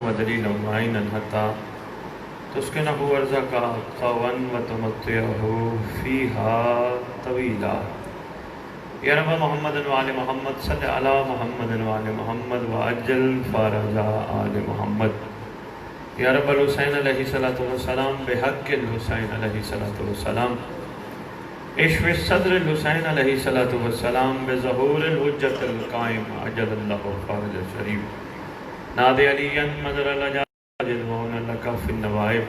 ودليلا ومعينا حتى تسكنه أرزاقا طوعا وتمتعه فيها طويلا. يا رب محمد وآل محمد صل على محمد وآل محمد وعجل فرج آل محمد. يا رب الحسين علیہ الصلوۃ والسلام بحق الحسين علیہ الصلوۃ والسلام اشف صدر الحسين علیہ الصلوۃ والسلام بظہور الحجۃ القائم عجل اللہ فرج الشریف. نادی علیاً مدر الجاجد وعن لك في النوائب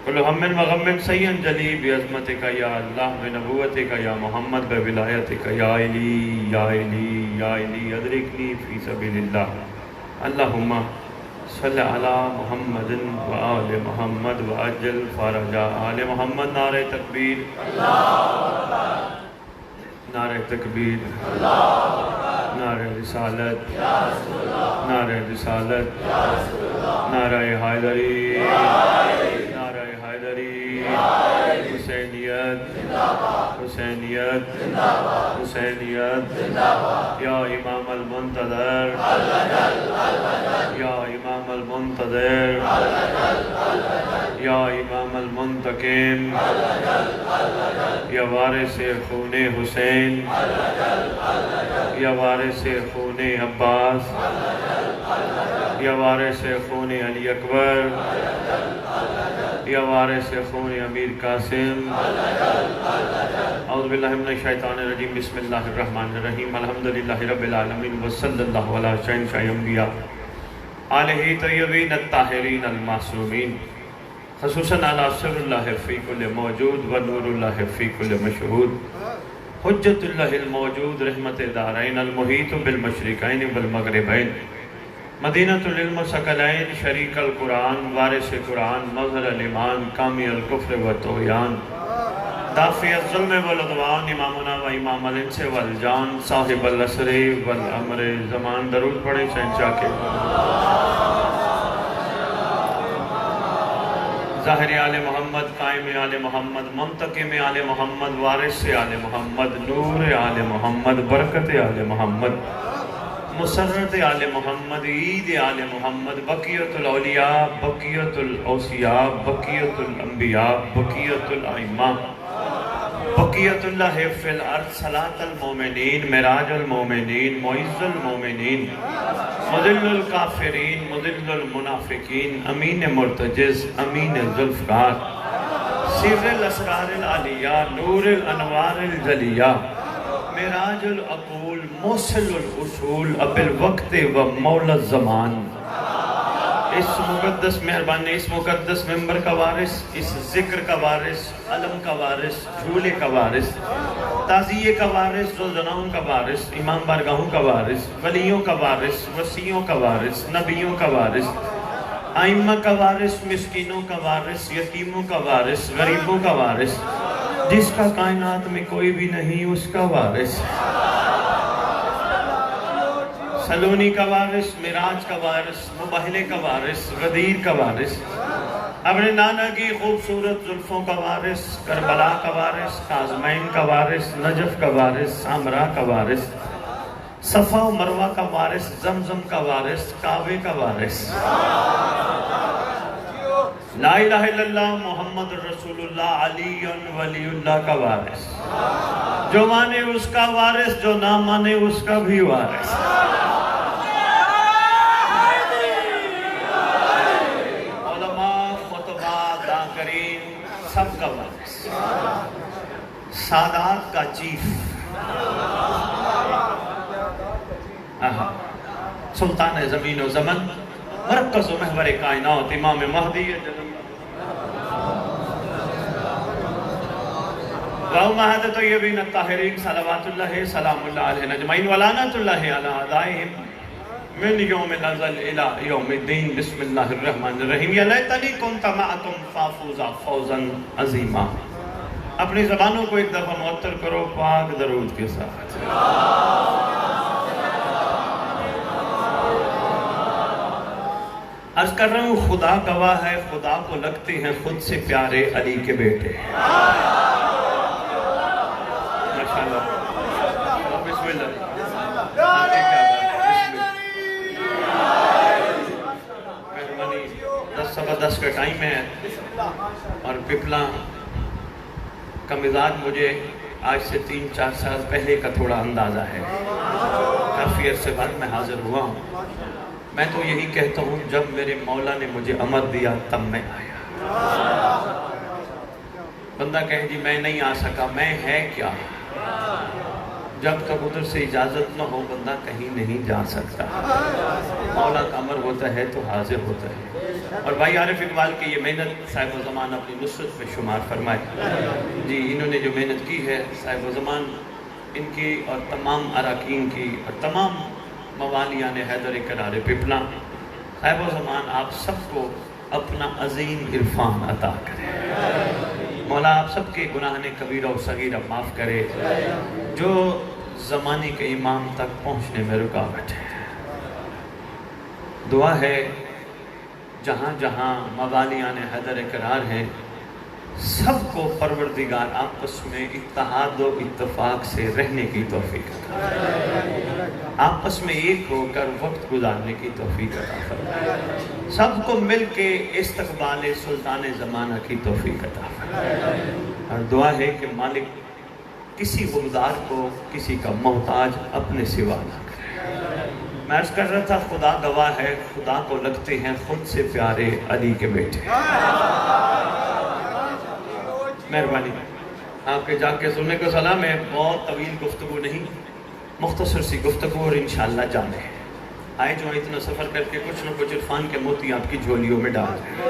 كل هم وغم سيئا جلی بعظمتك یا اللہ بنبوتك یا محمد بولایتك یا علی یا علی یا علی ادرکنی فی سبیل اللہ. اللہم صلی علی محمد وآل محمد وعجل فرج آل محمد. نعرہ تکبیر، نعرہ تکبیر، نعرہ رسالت، نعرہ رسالت، نعرہ حیدری، نعرہ حیدری، حسینیت، حسینیت، حسینیت. یا امام المنتظر، یا امام المنتظر، یا امام المنتقم، یا وارث خون حسین، یا وارث خون عباس، یا وارث خون علی اکبر، یا وارث خون امیر قاسم. اعوذ باللہ من الشیطان الرجیم. بسم اللہ الرحمن الرحیم. الحمدللہ رب العالمین وصلی اللہ علی شہنشاہ انبیاء آلہ طیبین الطاہرین المعصومین، خصوصاً علی سر اللہ فی کل موجود و نور اللہ فی کل مشہود، حجت اللہ الموجود، رحمت دارین، المحیط بالمشرقین والمغربین، مدینۃ العلم ثقلین، شریک القرآن، وارث قرآن، مظہر الایمان، کامی الکفر و طغیان، دافع الظلم والعدوان، امامنا و امام الانس والجان، صاحب العصر والامر زمان. درود پڑھیں شہنشاہ کے. ظاہر آل محمد، قائم آل محمد، منتقم آل محمد، وارث آل محمد، نور آل محمد، برکت آل محمد، مسرت آل محمد، عید آل محمد، بقیت الاولیاء، بقیت الاوصیاء، بقیت الانبیاء، بقیت الائمہ، بقیت اللہ فی الارض، صلاة المومنین، معراج المومنین، معز المومنین، مذل الکافرین، مذل المنافقین، امین مرتجز، امین ذوالفقار، سر الاسرار العلیہ، نور الانوار الجلیہ، معراج العقول، موصل الاصول، اب الوقت و مولا الزمان. اس مقدس مہربانی، اس مقدس ممبر کا وارث، اس ذکر کا وارث، علم کا وارث، جھولے کا وارث، تعزیے کا وارث، زلزلاؤں کا وارث، امام بارگاہوں کا وارث، ولیوں کا وارث، وسیعوں کا وارث، نبیوں کا وارث، ائمہ کا وارث، مسکینوں کا وارث، یتیموں کا وارث، غریبوں کا وارث، جس کا کائنات میں کوئی بھی نہیں اس کا وارث، سلونی کا وارث، معراج کا وارث، مباہلے کا وارث، غدیر کا وارث، اپنے نانا کی خوبصورت زلفوں کا وارث، کربلا کا وارث، کاظمین کا وارث، نجف کا وارث، سامرا کا وارث، صفا و مروہ کا وارث، زمزم کا وارث، کعبے کا وارث، لا الہ الا اللہ محمد رسول اللہ علی ولی اللہ کا وارث، جو مانے اس کا وارث، جو نہ مانے اس کا بھی وارث، سب کا وارث، سادات کا چیف، سلطان زمین و زمن، مرکز و محور کائنات، امام مہدی وامہات طیبین الطاہرین، صلوات اللہ سلام اللہ علیہ اجمعین ولعنت اللہ علی اعدائہم من یوم الازل الى یوم الدین. بسم اللہ الرحمن الرحیم. یا لیتنی کنت معکم فافوز فوزا عظیما. اپنی زبانوں کو ایک دفعہ معطر کرو پاک درود کے ساتھ. عرض کر رہا ہوں خدا گواہ ہے، خدا کو لگتے ہیں خود سے پیارے علی کے بیٹے. ماشاءاللہ. بسم اللہ. مہربانی 10:15 کا ٹائم ہے اور پپلا کا مزاج مجھے آج سے 3-4 سال پہلے کا تھوڑا اندازہ ہے. کافی عرصے بعد میں حاضر ہوا ہوں. میں تو یہی کہتا ہوں جب میرے مولا نے مجھے امر دیا تب میں آیا. بندہ کہے جی میں نہیں آ سکا، میں ہے کیا؟ جب تک ادھر سے اجازت نہ ہو بندہ کہیں نہیں جا سکتا. مولا کا امر ہوتا ہے تو حاضر ہوتا ہے. اور بھائی عارف اقبال کی یہ محنت صاحب الزمان اپنی نصرت میں شمار فرمائے. جی انہوں نے جو محنت کی ہے صاحب الزمان ان کی اور تمام اراکین کی اور تمام موالیان حیدر قرار پپلا، صاحب الزمان آپ سب کو اپنا عظیم عرفان عطا کرے. مولا آپ سب کے گناہ کبیرہ و صغیرہ معاف کرے جو زمانے کے امام تک پہنچنے میں رکاوٹ ہے. دعا ہے جہاں جہاں موالیان حیدر قرار ہیں سب کو پروردگار آپس میں اتحاد و اتفاق سے رہنے کی توفیق عطا فرمائے. آپس میں ایک ہو کر وقت گزارنے کی توفیق عطا فرمائے. سب کو مل کے استقبال سلطان زمانہ کی توفیق عطا فرمائے. اور دعا ہے کہ مالک کسی غمدار کو کسی کا محتاج اپنے سوا نہ کرے. میں عرض کر رہا تھا خدا گواہ ہے خدا کو لگتے ہیں خود سے پیارے علی کے بیٹے. مہربانی آپ کے جا کے سننے کو سلام ہے. بہت طویل گفتگو نہیں، مختصر سی گفتگو اور انشاءاللہ جانے ہیں. آئے جو اتنا سفر کر کے کچھ نہ کچھ عرفان کے موتی آپ کی جھولیوں میں ڈال رہے ہیں.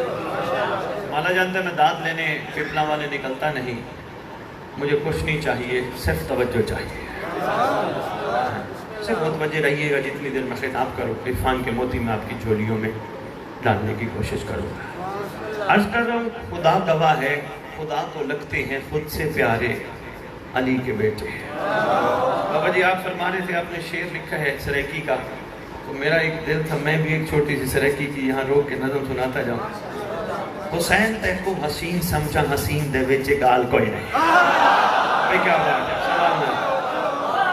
مالا جانتا ہے میں داد لینے پپلا والے نکلتا نہیں. مجھے کچھ نہیں چاہیے، صرف توجہ چاہیے. صرف متوجہ رہیے گا جتنی دیر میں خطاب کرو عرفان کے موتی میں آپ کی جھولیوں میں ڈالنے کی کوشش کروں گا. عرض کر رہا ہوں خدا گواہ ہے خدا کو لگتے ہیں خود سے پیارے علی کے بیٹے. بابا جی آپ فرما رہے تھے آپ نے شعر لکھا ہے سریکی کا، تو میرا ایک دل تھا میں بھی ایک چھوٹی سی سریکی کی یہاں روک کے نظم سناتا جاؤں. حسین تے کو حسین سمجھا حسین دے وچ گال کوئی نہیں. بھائی کیا بات ہے، سلام ہے،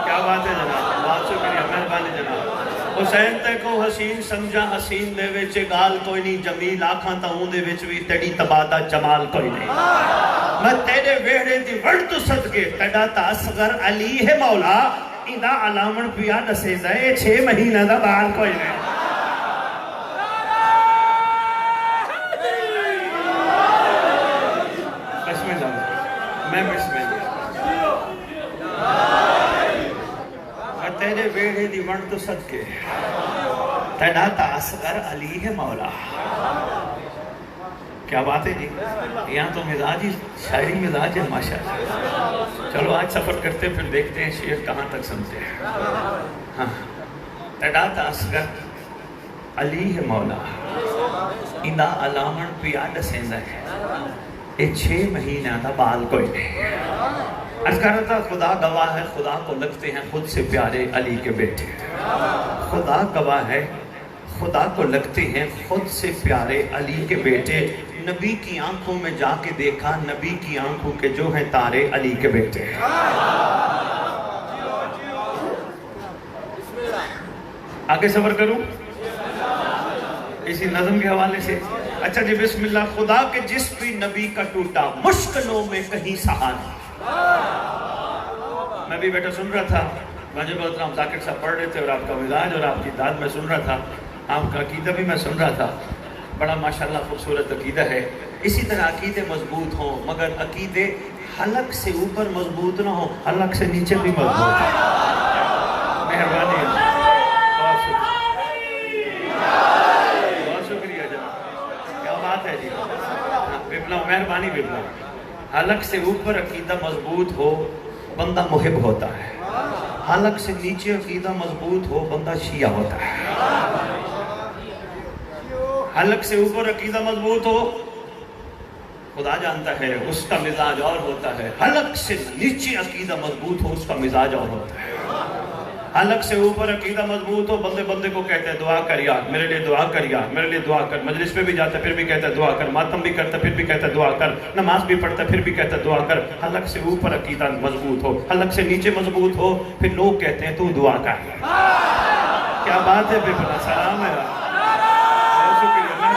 کیا بات ہے جناب، بہت شکریہ، مہربانی جناب. حسین تے کو حسین سمجھا حسین دے وچ گال کوئی نہیں. جمیل آکھاں تا ہوں دے وچ بھی تیری تبادہ جمال کوئی نہیں. میں تیرے ویڑے دی وڑ تو صدقے تیڑا تا اصغر علی ہے مولا. ایدہ علامن پیا دسے زائے 6 مہینہ دا بال کوئی نہیں. بسم اللہ میں بسم اللہ تیرے ویڑے دی ون تو صدقے تیڑا تا اصغر علی ہے مولا. کیا بات ہے جی، یہاں تو مزاج ہی شاعری مزاج ہے ماشاءاللہ. چلو آج سفر کرتے پھر دیکھتے ہیں شعر کہاں تک سنتے ہیں. ہاں تیڑا تا اصغر علی ہے مولا اندہ علامن پیاد سیندہ ہے اے 6 مہینہ دا بال کوئی نہیں. عرض کر رہا تھا خدا گواہ ہے خدا کو لگتے ہیں خود سے پیارے علی کے بیٹے. خدا گواہ ہے خدا کو لگتے ہیں خود سے پیارے علی کے بیٹے. نبی کی آنکھوں میں جا کے دیکھا نبی کی آنکھوں کے جو ہیں تارے علی کے بیٹے. آگے سفر کروں اسی نظم کے حوالے سے. اچھا جی بسم اللہ. خدا کے جس بھی نبی کا ٹوٹا مشکلوں میں کہیں سہارا. میں بھی بیٹا سن رہا تھا واجب الکرام ذاکر صاحب پڑھ رہے تھے اور آپ کا مزاج اور آپ کی داد میں سن رہا تھا. آپ کا عقیدہ بھی میں سن رہا تھا. بڑا ماشاءاللہ خوبصورت عقیدہ ہے. اسی طرح عقیدے مضبوط ہوں مگر عقیدے حلق سے اوپر مضبوط نہ ہوں، حلق سے نیچے بھی مضبوط ہوں. مہربانی بہت شکریہ جناب، کیا بات ہے جی. ببلا مہربانی ببلا. حلق سے اوپر عقیدہ مضبوط ہو بندہ محب ہوتا ہے، حلق سے نیچے عقیدہ مضبوط ہو بندہ شیعہ ہوتا ہے. حلق سے اوپر عقیدہ مضبوط ہو خدا جانتا ہے اس کا مزاج اور ہوتا ہے. حلق سے نیچے عقیدہ مضبوط ہو اس کا مزاج اور ہوتا ہے. حلق سے اوپر عقیدہ مضبوط ہو بندے بندے کو کہتے ہیں دعا کر یار میرے لیے دعا کر یار میرے لیے دعا کر. مجلس پہ بھی جاتا ہے پھر بھی کہتا ہے دعا کر. ماتم بھی کرتا ہے پھر بھی کہتا ہے دعا کر. نماز بھی پڑھتا ہے پھر بھی کہتا ہے دعا کر. حلق سے اوپر عقیدہ مضبوط ہو حلق سے نیچے مضبوط ہو پھر لوگ کہتے ہیں تو دعا کر. کیا بات ہے بے بلا. سلام ہے. بہت شکریہ.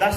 10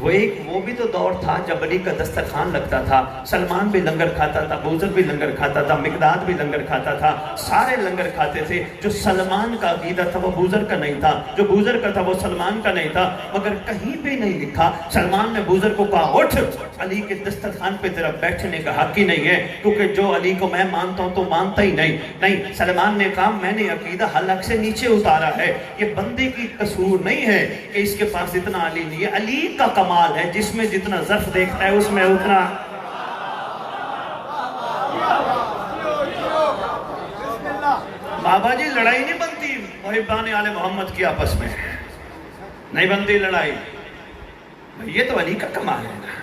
وہ بھی تو دور تھا جب علی کا دسترخوان لگتا تھا، سلمان بھی لنگر کھاتا تھا، بوذر بھی لنگر کھاتا تھا، مقداد بھی لنگر کھاتا تھا، سارے لنگر کھاتے تھے۔ جو سلمان کا عقیدہ تھا وہ بوذر کا نہیں تھا، جو بوذر کا تھا وہ سلمان کا نہیں تھا، مگر کہیں بھی نہیں لکھا سلمان نے بوذر کو کہا اٹھ، علی کے دسترخوان پہ تیرا بیٹھنے کا حق ہی نہیں ہے، کیونکہ جو علی کو میں مانتا ہوں تو مانتا ہی نہیں۔ سلمان نے کہا میں نے عقیدہ حلق سے نیچے اتارا ہے، یہ بندے کی قصور نہیں ہے کہ اس کے پاس اتنا علی نہیں ہے، علی کا کمال ہے، جس میں جتنا ظرف دیکھتا ہے اس میں اتنا۔ بابا جی لڑائی نہیں بنتی محبان آل محمد کی آپس میں، نہیں بنتی لڑائی، یہ تو علی کا کمال ہے نا،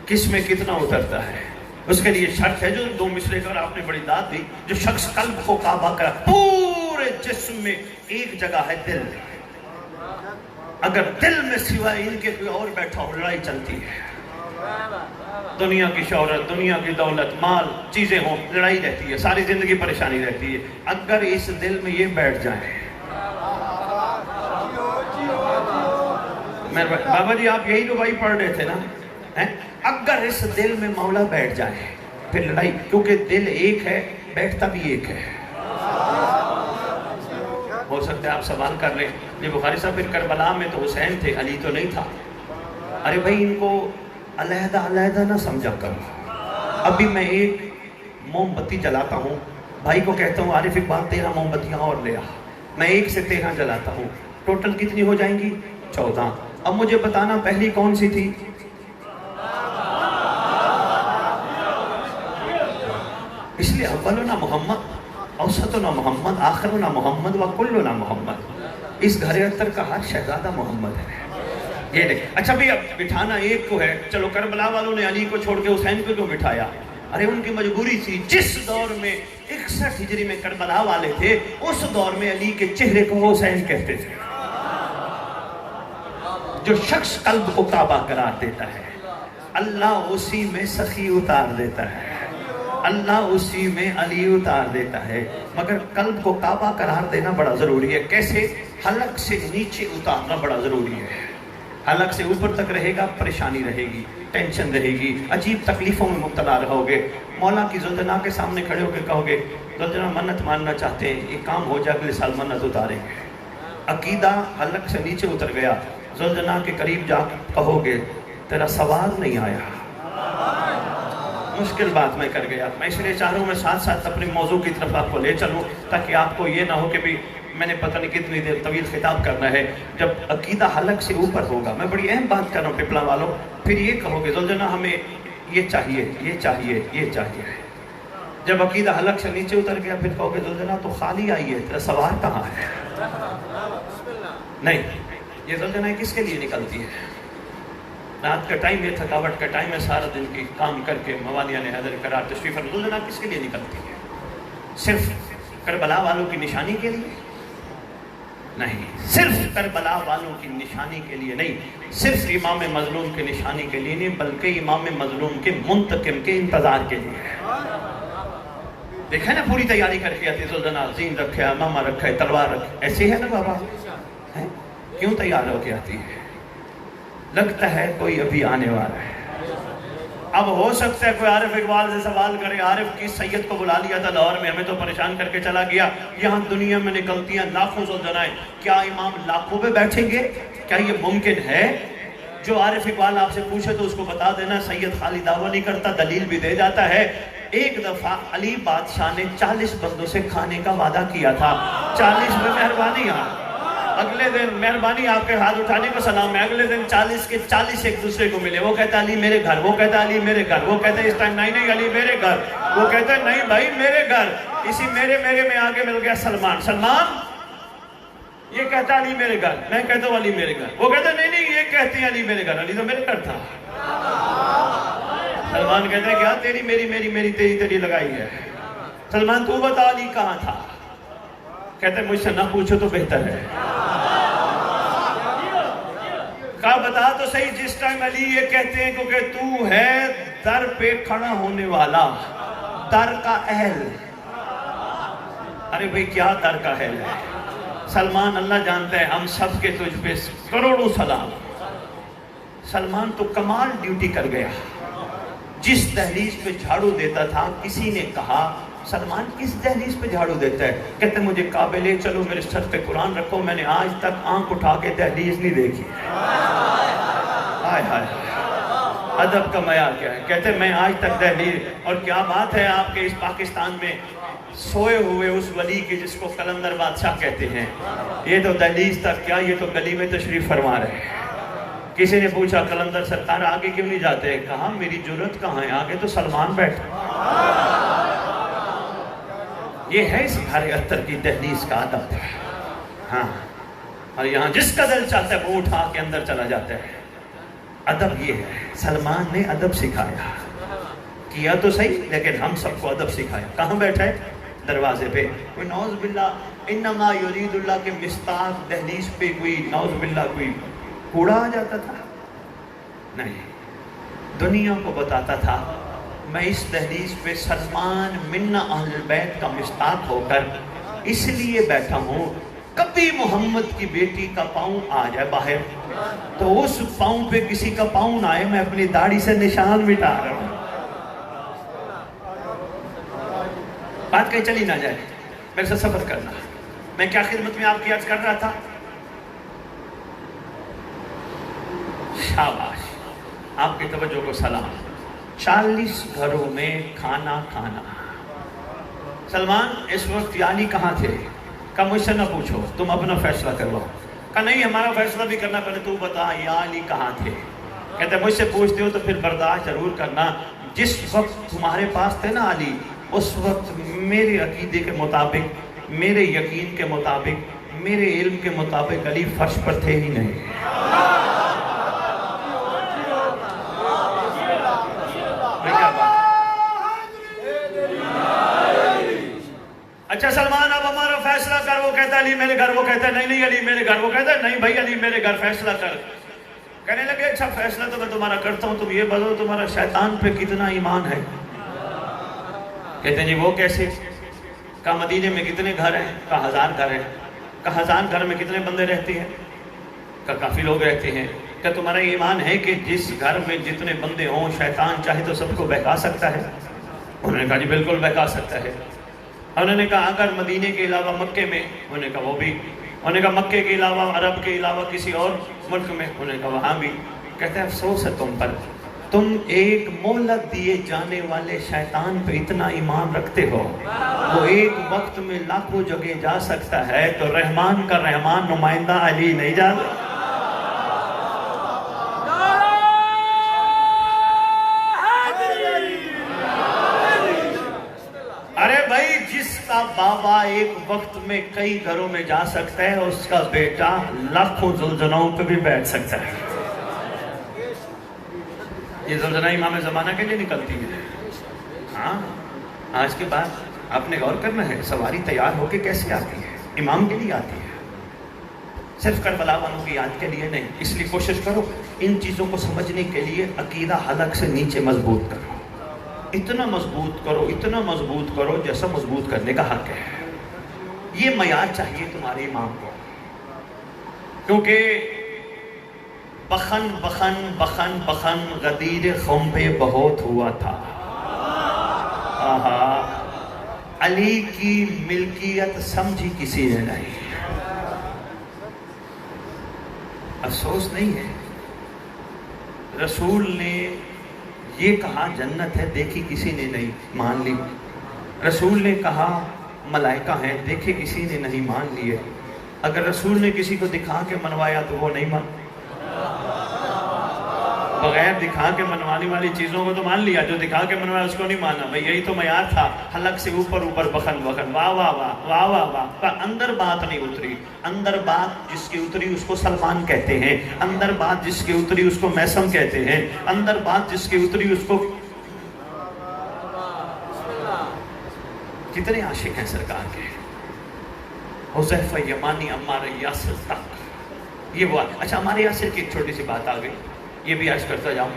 کس میں کتنا اترتا ہے۔ اس کے لیے شرط ہے جو دو مصرے کا آپ نے بڑی داد دی، جو شخص قلب کو کعبہ کرا، پورے جسم میں ایک جگہ ہے دل، اگر دل میں سوائے ان کے کوئی اور بیٹھا ہو لڑائی چلتی ہے۔ دنیا کی شہرت، دنیا کی دولت، مال، چیزیں ہوں، لڑائی رہتی ہے، ساری زندگی پریشانی رہتی ہے۔ اگر اس دل میں یہ بیٹھ جائیں، بابا جی آپ یہی دعائی پڑھ رہے تھے نا، اگر اس دل میں مولا بیٹھ جائے پھر لڑائی، کیونکہ دل ایک ہے بیٹھتا بھی ایک ہے۔ ہو سکتا ہے آپ سوال کر لیں یہ بخاری صاحب پھر کربلا میں تو حسین تھے علی تو نہیں تھا۔ ارے بھائی ان کو علیحدہ علیحدہ نہ سمجھا کرو۔ ابھی میں ایک موم بتی جلاتا ہوں، بھائی کو کہتا ہوں عارف اقبال 13 موم بتیاں اور لے آ، میں ایک سے 13 جلاتا ہوں، ٹوٹل کتنی ہو جائیں گی؟ 14۔ اب مجھے بتانا پہلی کون سی تھی؟ اس لیے اولنا محمد، اوسطنا محمد، آخرنا محمد وکلنا محمد، اس گھر اتر کا ہر شہزادہ محمد ہے۔ یہ دیکھ اچھا بھی اب بٹھانا ایک کو ہے، چلو کربلا والوں نے علی کو چھوڑ کے حسین کو کیوں بٹھایا؟ ارے ان کی مجبوری تھی، جس دور میں 61 ہجری میں کربلا والے تھے اس دور میں علی کے چہرے کو حسین کہتے تھے۔ جو شخص قلب کو کعبہ قرار دیتا ہے اللہ اسی میں سخی اتار دیتا ہے، اللہ اسی میں علی اتار دیتا ہے، مگر قلب کو کعبہ قرار دینا بڑا ضروری ہے۔ کیسے؟ حلق سے نیچے اتارنا بڑا ضروری ہے۔ حلق سے اوپر تک رہے گا پریشانی رہے گی، ٹینشن رہے گی، عجیب تکلیفوں میں مبتلا رہو گے۔ مولا کی زلجنا کے سامنے کھڑے ہو کے کہو گے زلجنا منت ماننا چاہتے ہیں، یہ کام ہو جائے اگلے سال منت اتاریں گے۔ عقیدہ حلق سے نیچے اتر گیا، زلجنا کے قریب جا کے کہو گے تیرا سوال نہیں آیا، مشکل بات میں کر گیا۔ میں اس لیے چاہ رہا ہوں میں ساتھ ساتھ اپنے موضوع کی طرف آپ کو لے چلوں تاکہ آپ کو یہ نہ ہو کہ بھی میں نے پتہ نہیں کتنی دیر طویل خطاب کرنا ہے۔ جب عقیدہ حلق سے اوپر ہوگا، میں بڑی اہم بات کر رہا ہوں پپلا والوں، پھر یہ کہو گے زلجنا ہمیں یہ چاہیے، یہ چاہیے، یہ چاہیے۔ جب عقیدہ حلق سے نیچے اتر گیا پھر کہو گے زلجنا تو خالی آئی ہے، تیرا سوال کہاں ہے؟ نہیں، یہ زلجنا کس کے لیے نکلتی ہے؟ رات کا ٹائم ہے، تھکاوٹ کا ٹائم ہے، سارا دن کی کام کر کے موانیہ نے حیدر قرار تشریف، زلجنا کس کے لیے نکلتی ہے؟ صرف کربلا والوں کی نشانی کے لیے نہیں، صرف کربلا والوں کی نشانی کے لیے نہیں، صرف امام مظلوم کی نشانی کے لیے نہیں، بلکہ امام مظلوم کے منتقم کے انتظار کے لیے۔ دیکھیں نا پوری تیاری کر کے آتی زلجنا، زین رکھے، امامہ رکھے، تلوار رکھے، ایسے ہے نا بابا؟ کیوں تیار ہو کے آتی ہے؟ لگتا ہے کوئی ابھی آنے والا ہے۔ اب ہو سکتا ہے کوئی عارف اقبال سے سوال کرے، عارف کی سید کو بلا لیا تھا لاہور میں، ہمیں تو پریشان کر کے چلا گیا، یہاں دنیا میں نکلتی ہیں لاکھوں زلجنائیں، کیا امام لاکھوں پہ بیٹھیں گے؟ کیا یہ ممکن ہے؟ جو عارف اقبال آپ سے پوچھے تو اس کو بتا دینا سید خالی دعویٰ نہیں کرتا، دلیل بھی دے جاتا ہے۔ ایک دفعہ علی بادشاہ نے 40 بندوں سے کھانے کا وعدہ کیا تھا، 40 میں مہربانی اگلے دن مہربانی آپ کے ہاتھ اٹھانے کو سلام ہے، اگلے دن 40 کے 40 ایک دوسرے کو ملے، وہ کہتا علی میرے گھر، وہ کہتا علی میرے گھر، وہ کہتا اس ٹائم نہیں علی میرے گھر، وہ کہتا نہیں بھائی میرے گھر، اسی میرے میں آگے مل گیا سلمان، یہ کہتا علی میرے گھر، میں کہتا ہوں علی میرے گھر، وہ کہتا نہیں یہ کہتے ہیں علی میرے گھر، علی تو میرے گھر تھا۔ سلمان کہتا ہے کیا تیری میری تیری لگائی ہے؟ سلمان تو بتا علی کہاں تھا؟ کہتے ہیں مجھ سے نہ پوچھو تو بہتر ہے۔ کہا بتا تو صحیح جس ٹائم علی یہ کہتے ہیں کیونکہ تو ہے در پہ کھڑا ہونے والا، در کا اہل۔ ارے بھئی کیا در کا اہل ہے؟ سلمان اللہ جانتا ہے ہم سب کے تجھ پہ کروڑوں سلام، سلمان تو کمال ڈیوٹی کر گیا. جس دہلیز پہ جھاڑو دیتا تھا کسی نے کہا سلمان کس دہلیز پہ جھاڑو دیتا ہے؟ کہتے مجھے کعبے لے چلو، میرے سر پہ قرآن رکھو، میں نے آج تک آنکھ اٹھا کے دہلیز نہیں دیکھی. ہائے ہائے ادب کا معیار کیا ہے. کہتے میں آج تک دہلیز، اور کیا بات ہے آپ کے اس پاکستان میں سوئے ہوئے اس ولی کے جس کو قلندر بادشاہ کہتے ہیں، یہ تو دہلیز تک کیا، یہ تو گلی میں تشریف فرما رہے ہیں. کسی نے پوچھا قلندر سرکار آگے کیوں نہیں جاتے؟ کہا میری جرت کہاں ہے، آگے تو سلمان بیٹھا. یہ ہے اس گھر اتر کی دہلیز کا ادب. ہاں، اور یہاں جس کا دل چاہتا ہے وہ اٹھا کے اندر چلا جاتا ہے. ادب یہ ہے. سلمان نے ادب سکھایا، کیا تو صحیح لیکن ہم سب کو ادب سکھایا. کہاں بیٹھا ہے؟ دروازے پہ. کوئی نعوذ باللہ انما یرید اللہ کے مستاق دہلیز پہ کوئی نعوذ باللہ کوئی کوڑا آ جاتا تھا؟ نہیں، دنیا کو بتاتا تھا میں اس دہلیز پہ سلمان من اہل البیت کا مستاق ہو کر اس لیے بیٹھا ہوں کبھی محمد کی بیٹی کا پاؤں آ جائے باہر تو اس پاؤں پہ کسی کا پاؤں نہ آئے، میں اپنی داڑھی سے نشان مٹا رہا ہوں. بات کہیں چلی نہ جائے، میرے سے سفر کرنا. میں کیا خدمت میں آپ کی عرض کر رہا تھا؟ شاباش، آپ کی توجہ کو سلام. 40 گھروں میں کھانا کھانا. سلمان اس وقت یعنی کہاں تھے؟ کہا مجھ سے نہ پوچھو، تم اپنا فیصلہ کرو. کہا نہیں، ہمارا فیصلہ بھی کرنا پہلے تو بتا یا علی کہاں تھے. کہتے مجھ سے پوچھتے ہو تو پھر برداشت ضرور کرنا. جس وقت تمہارے پاس تھے نا علی، اس وقت میرے عقیدے کے مطابق، میرے یقین کے مطابق، میرے علم کے مطابق علی فرش پر تھے ہی نہیں. اچھا سلمان اب ہمارا فیصلہ کر. وہ کہتا ہے علی میرے گھر، وہ کہتا ہے نہیں علی میرے گھر، وہ کہتا ہے نہیں بھائی علی میرے گھر، فیصلہ کر. کہنے لگے اچھا فیصلہ تو میں تمہارا کرتا ہوں، تم یہ بتاؤ تمہارا شیطان پہ کتنا ایمان ہے؟ کہتے ہیں جی وہ کیسے؟ کہا مدینے میں کتنے گھر ہیں؟ کہا 1000 گھر ہیں. کہا 1000 گھر میں کتنے بندے رہتے ہیں؟ کہا کافی لوگ رہتے ہیں. کہ تمہارا ایمان ہے کہ جس گھر میں جتنے بندے ہوں شیطان چاہے تو سب کو بہکا سکتا ہے؟ انہوں نے کہا جی بالکل بہکا سکتا ہے. انہوں نے کہا اگر مدینے کے علاوہ مکے میں؟ انہوں نے کہا وہ بھی. انہوں نے کہا مکے کے علاوہ عرب کے علاوہ کسی اور ملک میں؟ انہوں نے کہا وہاں بھی. کہتے ہیں افسوس ہے تم پر، تم ایک مہلت دیے جانے والے شیطان پہ اتنا ایمان رکھتے ہو. وہ ایک وقت میں لاکھوں جگہ جا سکتا ہے تو رحمان کا رحمان نمائندہ علی نہیں جاتا. بابا ایک وقت میں کئی گھروں میں جا سکتا ہے، اس کا بیٹا لاکھوں زلزلوں پہ بھی بیٹھ سکتا ہے. یہ زلزلہ امام زمانہ کے لیے نکلتی ہے. ہاں آج کے بعد آپ نے غور کرنا ہے سواری تیار ہو کے کیسے آتی ہے؟ امام کے لیے آتی ہے، صرف کربلا والوں کی یاد کے لیے نہیں. اس لیے کوشش کرو ان چیزوں کو سمجھنے کے لیے عقیدہ حلق سے نیچے مضبوط کرو. اتنا مضبوط کرو جیسا مضبوط کرنے کا حق ہے. یہ معیار چاہیے تمہارے امام کو، کیونکہ بخن بخن بخن بخن غدیر خنبے بہت ہوا تھا. علی کی ملکیت سمجھی کسی نے نہیں. افسوس نہیں ہے، رسول نے یہ کہا جنت ہے، دیکھی کسی نے نہیں، مان لی. رسول نے کہا ملائکہ ہیں، دیکھے کسی نے نہیں، مان لیے. اگر رسول نے کسی کو دکھا کے منوایا تو وہ نہیں مان، بغیر دکھا کے منوانے والی چیزوں کو تو مان لیا، جو دکھا کے منوایا اس کو نہیں مانا. بھئی یہی تو معیار تھا، حلق سے اوپر اوپر بخن بخن، واہ واہ واہ واہ واہ واہ. پر اندر بات نہیں اتری. اندر بات جس کی اتری اس کو سلمان کہتے ہیں، اندر بات جس کی اتری اس کو میسم کہتے ہیں، اندر بات جس کی اتری اس کو. کتنے عاشق ہیں سرکار کے، حذیفہ یمانی، عمار یاسر تک. یہ وہ اچھا عمار یاسر کی ایک چھوٹی سی بات آ گئی، یہ بھی عرض کرتا جاؤں.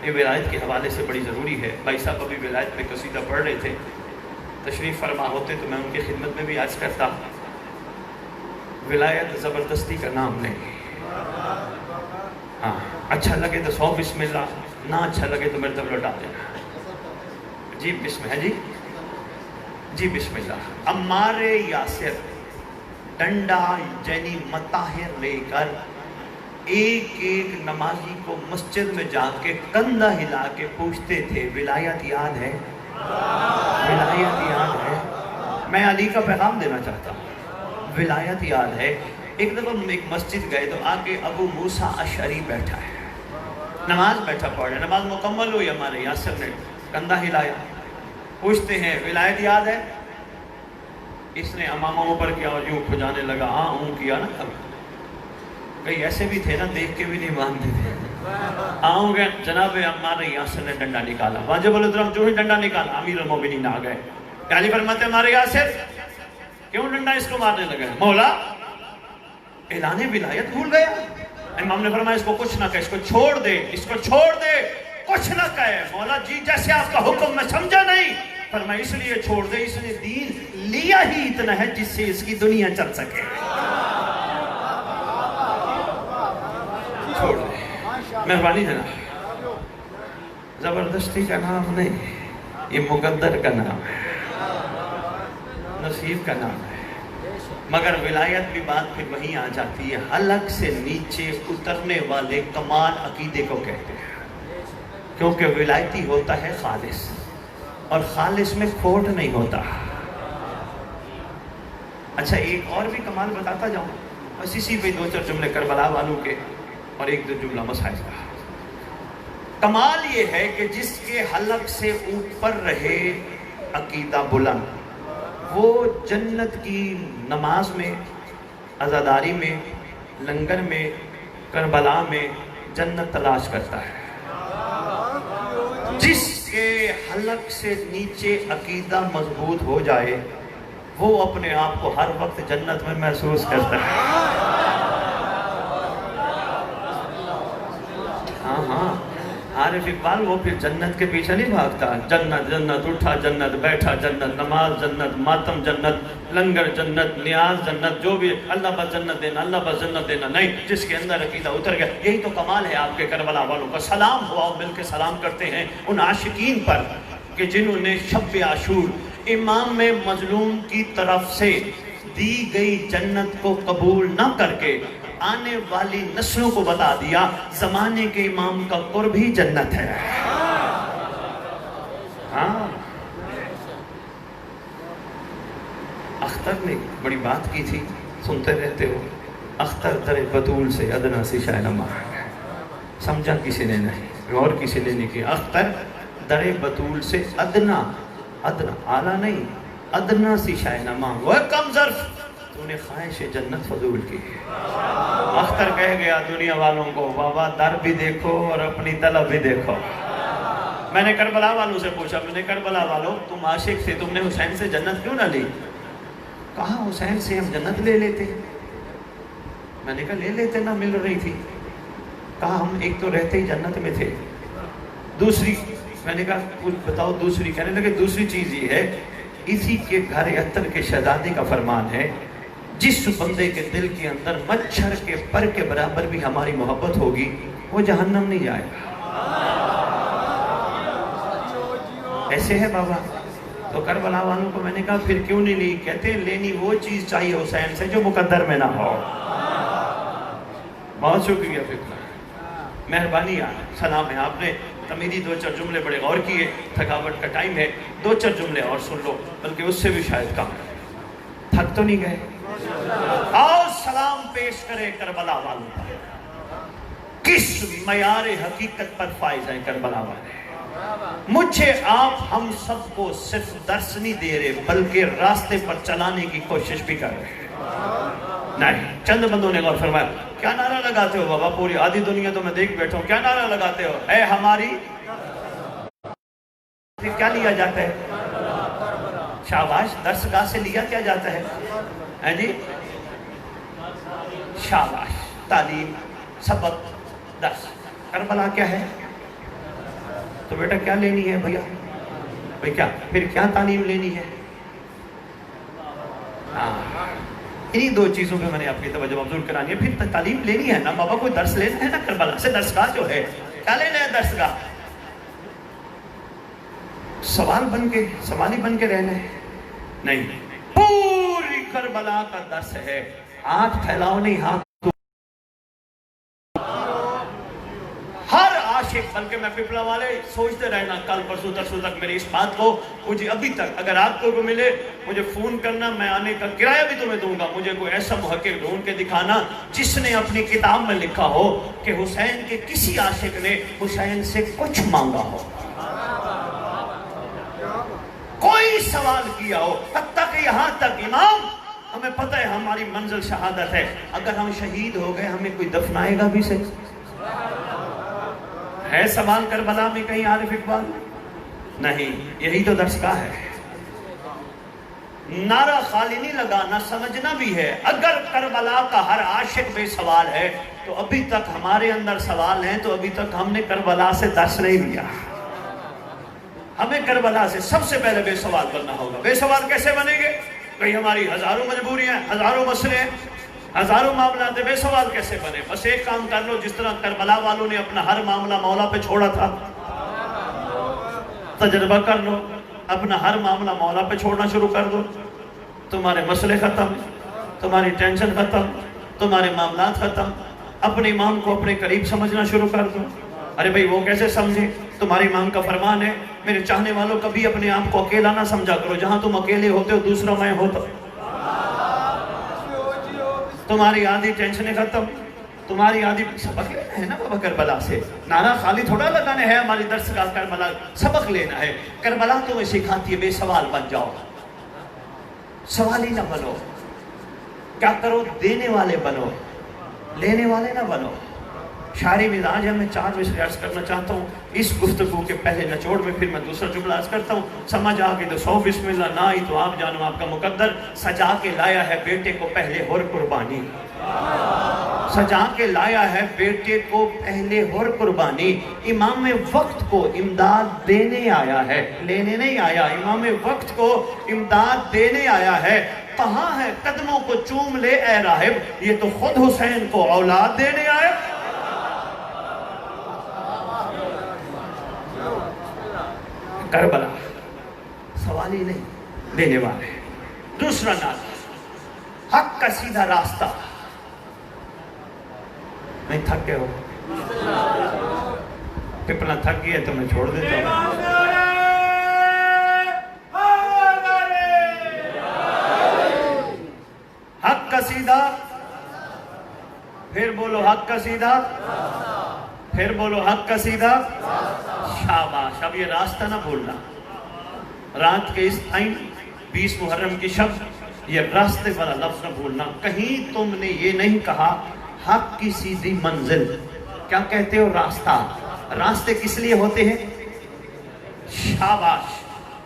یہ ولایت کے حوالے سے بڑی ضروری ہے. بھائی صاحب ابھی ولایت میں قصیدہ پڑھ رہے تھے، تشریف فرما ہوتے تو میں ان کی خدمت میں بھی عرض کرتا. ولایت زبردستی کا نام نہیں. ہاں اچھا لگے تو 100 بسم اللہ، نہ اچھا لگے تو میرے طرف لوٹا دینا. جی بسم ہے جی بسم اللہ. عمار یاسر ڈنڈا یعنی مطاہر لے کر ایک ایک نمازی کو مسجد میں جا کے کندھا ہلا کے پوچھتے تھے ولایت یاد ہے؟ ولایت یاد ہے؟ میں علی کا پیغام دینا چاہتا ہوں. ولایت یاد ہے؟ ایک دفعہ ہم ایک مسجد گئے تو آگے ابو موسیٰ اشعری بیٹھا ہے، نماز بیٹھا پڑھ رہا ہے. نماز مکمل ہوئی، ہمارے یاسر نے کندھا ہلایا. پوچھتے ہیں ولایت یاد ہے؟ اس نے امامہ اوپر کیا اور یوں کھجانے لگا. ہاں کیا نا. کئی ایسے بھی تھے نا دیکھ کے بھی نہیں مانتے تھے. آؤں گے جناب عمار یاسر نے ڈنڈا نکالا. واجب الحترام جو ہی ڈنڈا نکالا امیر المومنین آ گئے. علی فرماتے ہیں ہمارے یاسر کیوں ڈنڈا اس کو مارنے لگے؟ مولا اعلان ولایت بھول گیا. امام نے فرمایا اس کو کچھ نہ کہے، اس کو چھوڑ دے، اس کو چھوڑ دے، کچھ نہ کہے. مولا جی جیسے آپ کا حکم میں سمجھا نہیں. فرمایا اس لیے چھوڑ دے، اس نے دین لیا ہی اتنا ہے جس سے اس کی دنیا چل سکے. چھوڑ دے. مہربانی ہے نا، زبردستی کا نام نہیں، یہ مقدر کا نام ہے، نصیب کا نام ہے. مگر ولایت بھی بات پھر وہیں آ جاتی ہے. حلق سے نیچے اترنے والے کمال عقیدے کو کہتے ہیں، کیونکہ ولایتی ہوتا ہے خالص، اور خالص میں کھوٹ نہیں ہوتا. اچھا ایک اور بھی کمال بتاتا جاؤں، بس اسی پہ 2-4 جملے کربلا والوں کے اور 1-2 جملہ مسائل کا. کمال یہ ہے کہ جس کے حلق سے اوپر رہے عقیدہ بلند، وہ جنت کی نماز میں، عزاداری میں، لنگر میں، کربلا میں جنت تلاش کرتا ہے. جس کے حلق سے نیچے عقیدہ مضبوط ہو جائے وہ اپنے آپ کو ہر وقت جنت میں محسوس کرتا ہے. ہاں عارف اقبال وہ پھر جنت کے پیچھے نہیں بھاگتا. جنت جنت، اٹھا جنت، بیٹھا جنت، نماز جنت، ماتم جنت، لنگر جنت، نیاز جنت، جو بھی اللہ بس جنت دینا، اللہ بس جنت دینا. نہیں، جس کے اندر عقیدہ اتر گیا. یہی تو کمال ہے آپ کے کربلا والوں کا. سلام ہوا اور مل کے سلام کرتے ہیں ان عاشقین پر کہ جنہوں نے شب عاشور امام مظلوم کی طرف سے دی گئی جنت کو قبول نہ کر کے آنے والی نسلوں کو بتا دیا زمانے کے امام کا قرب ہی جنت ہے. ہاں اختر نے بڑی بات کی تھی، سنتے رہتے ہو. اختر در بطول سے ادنا سی شاہنما. سمجھا کسی نے نہیں، غور کسی نے نہیں کیا. اختر در بطول سے ادنا، ادنا اعلیٰ نہیں، ادنا سی شاہنما. وہ کم ظرف تو نے خواہش جنت فضول کی. اختر کہہ گیا دنیا والوں کو بابا در بھی دیکھو اور اپنی طلب بھی دیکھو. میں نے کربلا والوں سے پوچھا، میں نے کربلا والوں تم عاشق تھے، تم نے حسین سے جنت کیوں نہ لی؟ کہا حسین سے ہم جنت لے لیتے. میں نے کہا لے لیتے نہ مل رہی تھی. کہا ہم ایک تو رہتے ہی جنت میں تھے، دوسری میں نے کہا کچھ بتاؤ دوسری. کہنے لگے دوسری چیز یہ ہے اسی کے گھر عطر کے شہزادے کا فرمان ہے جس بندے کے دل کے اندر مچھر کے پر کے برابر بھی ہماری محبت ہوگی وہ جہنم نہیں جائے گا. ایسے ہے بابا. تو کربلا والوں کو میں نے کہا پھر کیوں نہیں لی؟ کہتے لینی وہ چیز چاہیے حسین سے جو مقدر میں نہ ہو. بہت شکریہ فکر، مہربانی. سلام ہے. آپ نے تمیری 2-4 جملے بڑے غور کیے. تھکاوٹ کا ٹائم ہے، 2-4 جملے اور سن لو، بلکہ اس سے بھی شاید کم. تھک تو نہیں گئے؟ آؤ سلام پیش کرے کربلا والوں پر. کس معیار حقیقت پر فائز ہیں کربلا والے. مجھے آپ ہم سب کو صرف درس نہیں دے رہے بلکہ راستے پر چلانے کی کوشش بھی کر رہے ہیں. نہیں، چند بندوں نے غور فرمایا. کیا نعرہ لگاتے ہو بابا؟ پوری آدھی دنیا تو میں دیکھ بیٹھا ہوں. کیا نعرہ لگاتے ہو؟ اے ہماری. پھر کیا لیا جاتا ہے؟ شاباش. درس گاہ سے لیا کیا جاتا ہے جی؟ شاباش. تعلیم، سبق، درس. کربلا کیا ہے؟ تو بیٹا کیا لینی ہے بھیا؟ بھئی کیا پھر کیا تعلیم لینی ہے؟ انہی دو چیزوں پہ میں نے آپ کی توجہ مبذول کرانی ہے. پھر تعلیم لینی ہے نا بابا, کوئی درس لینا ہے نا کربلا سے. درسگاہ جو ہے کیا لینا ہے درسگاہ؟ سوالی بن کے رہنا ہے نہیں. پوری کربلا کا درس ہے. ہاتھ پھیلاؤ نہیں, ہاتھ ہر عاشق, بلکہ میں پپلا والے سوچتے رہنا کل پرسوں ترسوں تک میری اس بات کو. مجھے ابھی تک اگر آپ کو ملے مجھے فون کرنا, میں آنے کا کرایہ بھی تمہیں دوں گا. مجھے کوئی ایسا محقق ڈھونڈ کے دکھانا جس نے اپنی کتاب میں لکھا ہو کہ حسین کے کسی عاشق نے حسین سے کچھ مانگا ہو, کوئی سوال کیا ہو. حتیٰ کہ یہاں تک امام, ہمیں پتہ ہے ہماری منزل شہادت ہے, اگر ہم شہید ہو گئے ہمیں کوئی دفنائے گا بھی صحیح ہے سوال کربلا میں کہیں عارف اقبال نہیں. یہی تو درسگاہ ہے. نعرہ خالی نہیں لگانا, سمجھنا بھی ہے. اگر کربلا کا ہر عاشق بے سوال ہے تو ابھی تک ہمارے اندر سوال ہیں, تو ابھی تک ہم نے کربلا سے درس نہیں لیا. ہمیں کربلا سے سب سے پہلے بے سوال بننا ہوگا. بے سوال کیسے بنیں گے؟ کہیں ہماری ہزاروں مجبوریاں, ہزاروں مسئلے ہیں, ہزاروں معاملات. بے سوال کیسے بنے؟ بس ایک کام کر لو, جس طرح کربلا والوں نے اپنا ہر معاملہ مولا پہ چھوڑا تھا, تجربہ کر لو, اپنا ہر معاملہ مولا پہ چھوڑنا شروع کر دو. تمہارے مسئلے ختم, تمہاری ٹینشن ختم, تمہارے معاملات ختم. اپنے امام کو اپنے قریب سمجھنا شروع کر دو. ارے بھائی وہ کیسے سمجھے؟ تمہارے امام کا فرمان ہے, میرے چاہنے والوں کبھی اپنے آپ کو اکیلا نہ سمجھا کرو. جہاں تم اکیلے ہوتے ہو دوسرا میں ہوتا. تمہاری آدھی ٹینشنیں ختم, تمہاری آدھی. سبق لینا ہے نا بابا کربلا سے. نعرہ خالی تھوڑا لگانے ہے ہماری درسگاہ کربلا, سبق لینا ہے. کربلا تمہیں سکھاتی ہے بے سوال بن جاؤ, سوالی نہ بنو. کیا کرو؟ دینے والے بنو, لینے والے نہ بنو. شاعری مزاج ہے. میں 4 وشے عرض کرنا چاہتا ہوں اس گفتگو کے پہلے نچوڑ میں, پھر میں دوسرا جملہ عرض کرتا ہوں. سمجھ آ گئی تو 100 بسم اللہ, نہ آئی تو آپ جانو آپ کا مقدر. سجا کے لایا ہے بیٹے کو پہلے ہور قربانی, سجا کے لایا ہے بیٹے کو پہلے ہور قربانی. امام وقت کو امداد دینے آیا ہے, لینے نہیں آیا. امام وقت کو امداد دینے آیا ہے. کہاں ہے قدموں کو چوم لے اے راہب, یہ تو خود حسین کو اولاد دینے آئے. کربلا سوالی نہیں, دینے والے. دوسرا نعرہ, حق کا سیدھا راستہ. نہیں تھک گئے ہو؟ پپلا تھک گیا تو میں چھوڑ دیتا ہوں. حق کا سیدھا, پھر بولو حق کا سیدھا, پھر بولو حق کا سیدھا. شاباش. اب یہ راستہ نہ بھولنا. رات کے اس ٹائم 20 محرم کی شب, یہ راستے والا لفظ نہ بھولنا. کہیں تم نے یہ نہیں کہا حق کی سیدھی منزل. کیا کہتے ہو؟ راستہ. راستے کس لیے ہوتے ہیں؟ شاباش,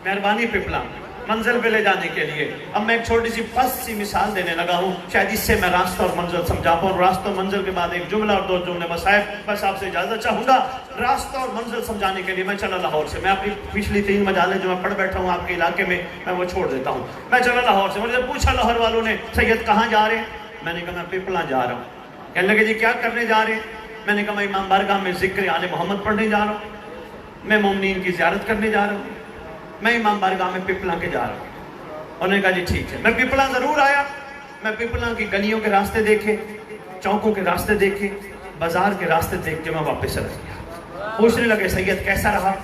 مہربانی پپلا, منزل پہ لے جانے کے لیے. اب میں ایک چھوٹی سی پس سی مثال دینے لگا ہوں, شاید اس سے میں راستہ اور منزل سمجھا پاؤں. راستہ اور منزل کے بعد ایک جملہ اور 2 جملے بس ہے. بس آپ سے اجازت چاہوں گا. راستہ اور منزل سمجھانے کے لیے میں چلا لاہور سے. میں اپنی پچھلی 3 مجالے جو میں پڑھ بیٹھا ہوں آپ کے علاقے میں وہ چھوڑ دیتا ہوں. میں چلا لاہور سے. مجھے پوچھا لاہور والوں نے, سید کہاں جا رہے ہیں؟ میں نے کہا میں پپلا جا رہا ہوں. کہنے لگے جی کیا کرنے جا رہے ہیں؟ میں نے کہا میں امام بارگاہ میں ذکر آل محمد پڑھنے جا رہا ہوں, میں مومنین کی زیارت کرنے جا رہا ہوں, میں امام بارگاہ میں پپلا کے جا رہا ہوں. انہوں نے کہا جی ٹھیک ہے. میں پپلا ضرور آیا. میں پپلا کی گلیوں کے راستے دیکھے, چوکوں کے راستے دیکھے, بازار کے راستے دیکھ کے میں واپس چلا گیا. پوچھنے لگے سید کیسا رہا؟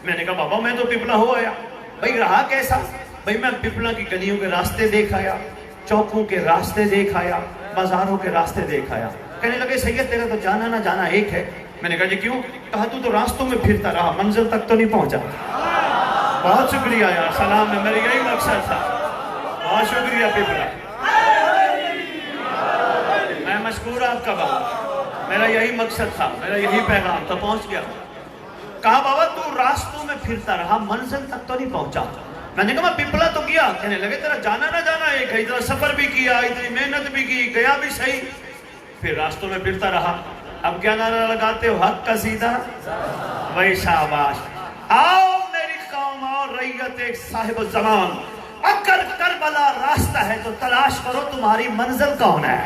میں نے کہا بابا میں تو پپلا ہو آیا. بھائی رہا کیسا؟ بھائی میں پپلا کی گلیوں کے راستے دیکھ آیا, چوکوں کے راستے دیکھ آیا, بازاروں کے راستے دیکھ آیا. کہنے لگے سید تیرا تو جانا نہ جانا ایک ہے. میں نے کہا جی کیوں؟ کہا تو راستوں میں پھرتا رہا, منزل تک تو نہیں پہنچا. بہت شکریہ یار, سلام ہے, میرے یہی مقصد تھا. بہت شکریہ پپلا, میں مشکور آپ کا بابا. میرا یہی مقصد تھا, میرا یہی پیغام تھا, پہنچ گیا. کہا بابا تو راستوں میں پھرتا رہا, منزل تک تو نہیں پہنچا. میں نے کہا میں پپلا تو گیا. کہنے لگے تیرا جانا نہ جانا ایک ہے, اتنا سفر بھی کیا, اتنی محنت بھی کی, گیا بھی صحیح, پھر راستوں میں پھرتا رہا. اب کیا نعرہ لگاتے ہو؟ حق کا سیدھا. وہی شاباش. آؤ میری قوم اور رعیت ایک صاحب الزمان, حق اگر کربلا راستہ ہے تو تلاش کرو تمہاری منزل کون ہے.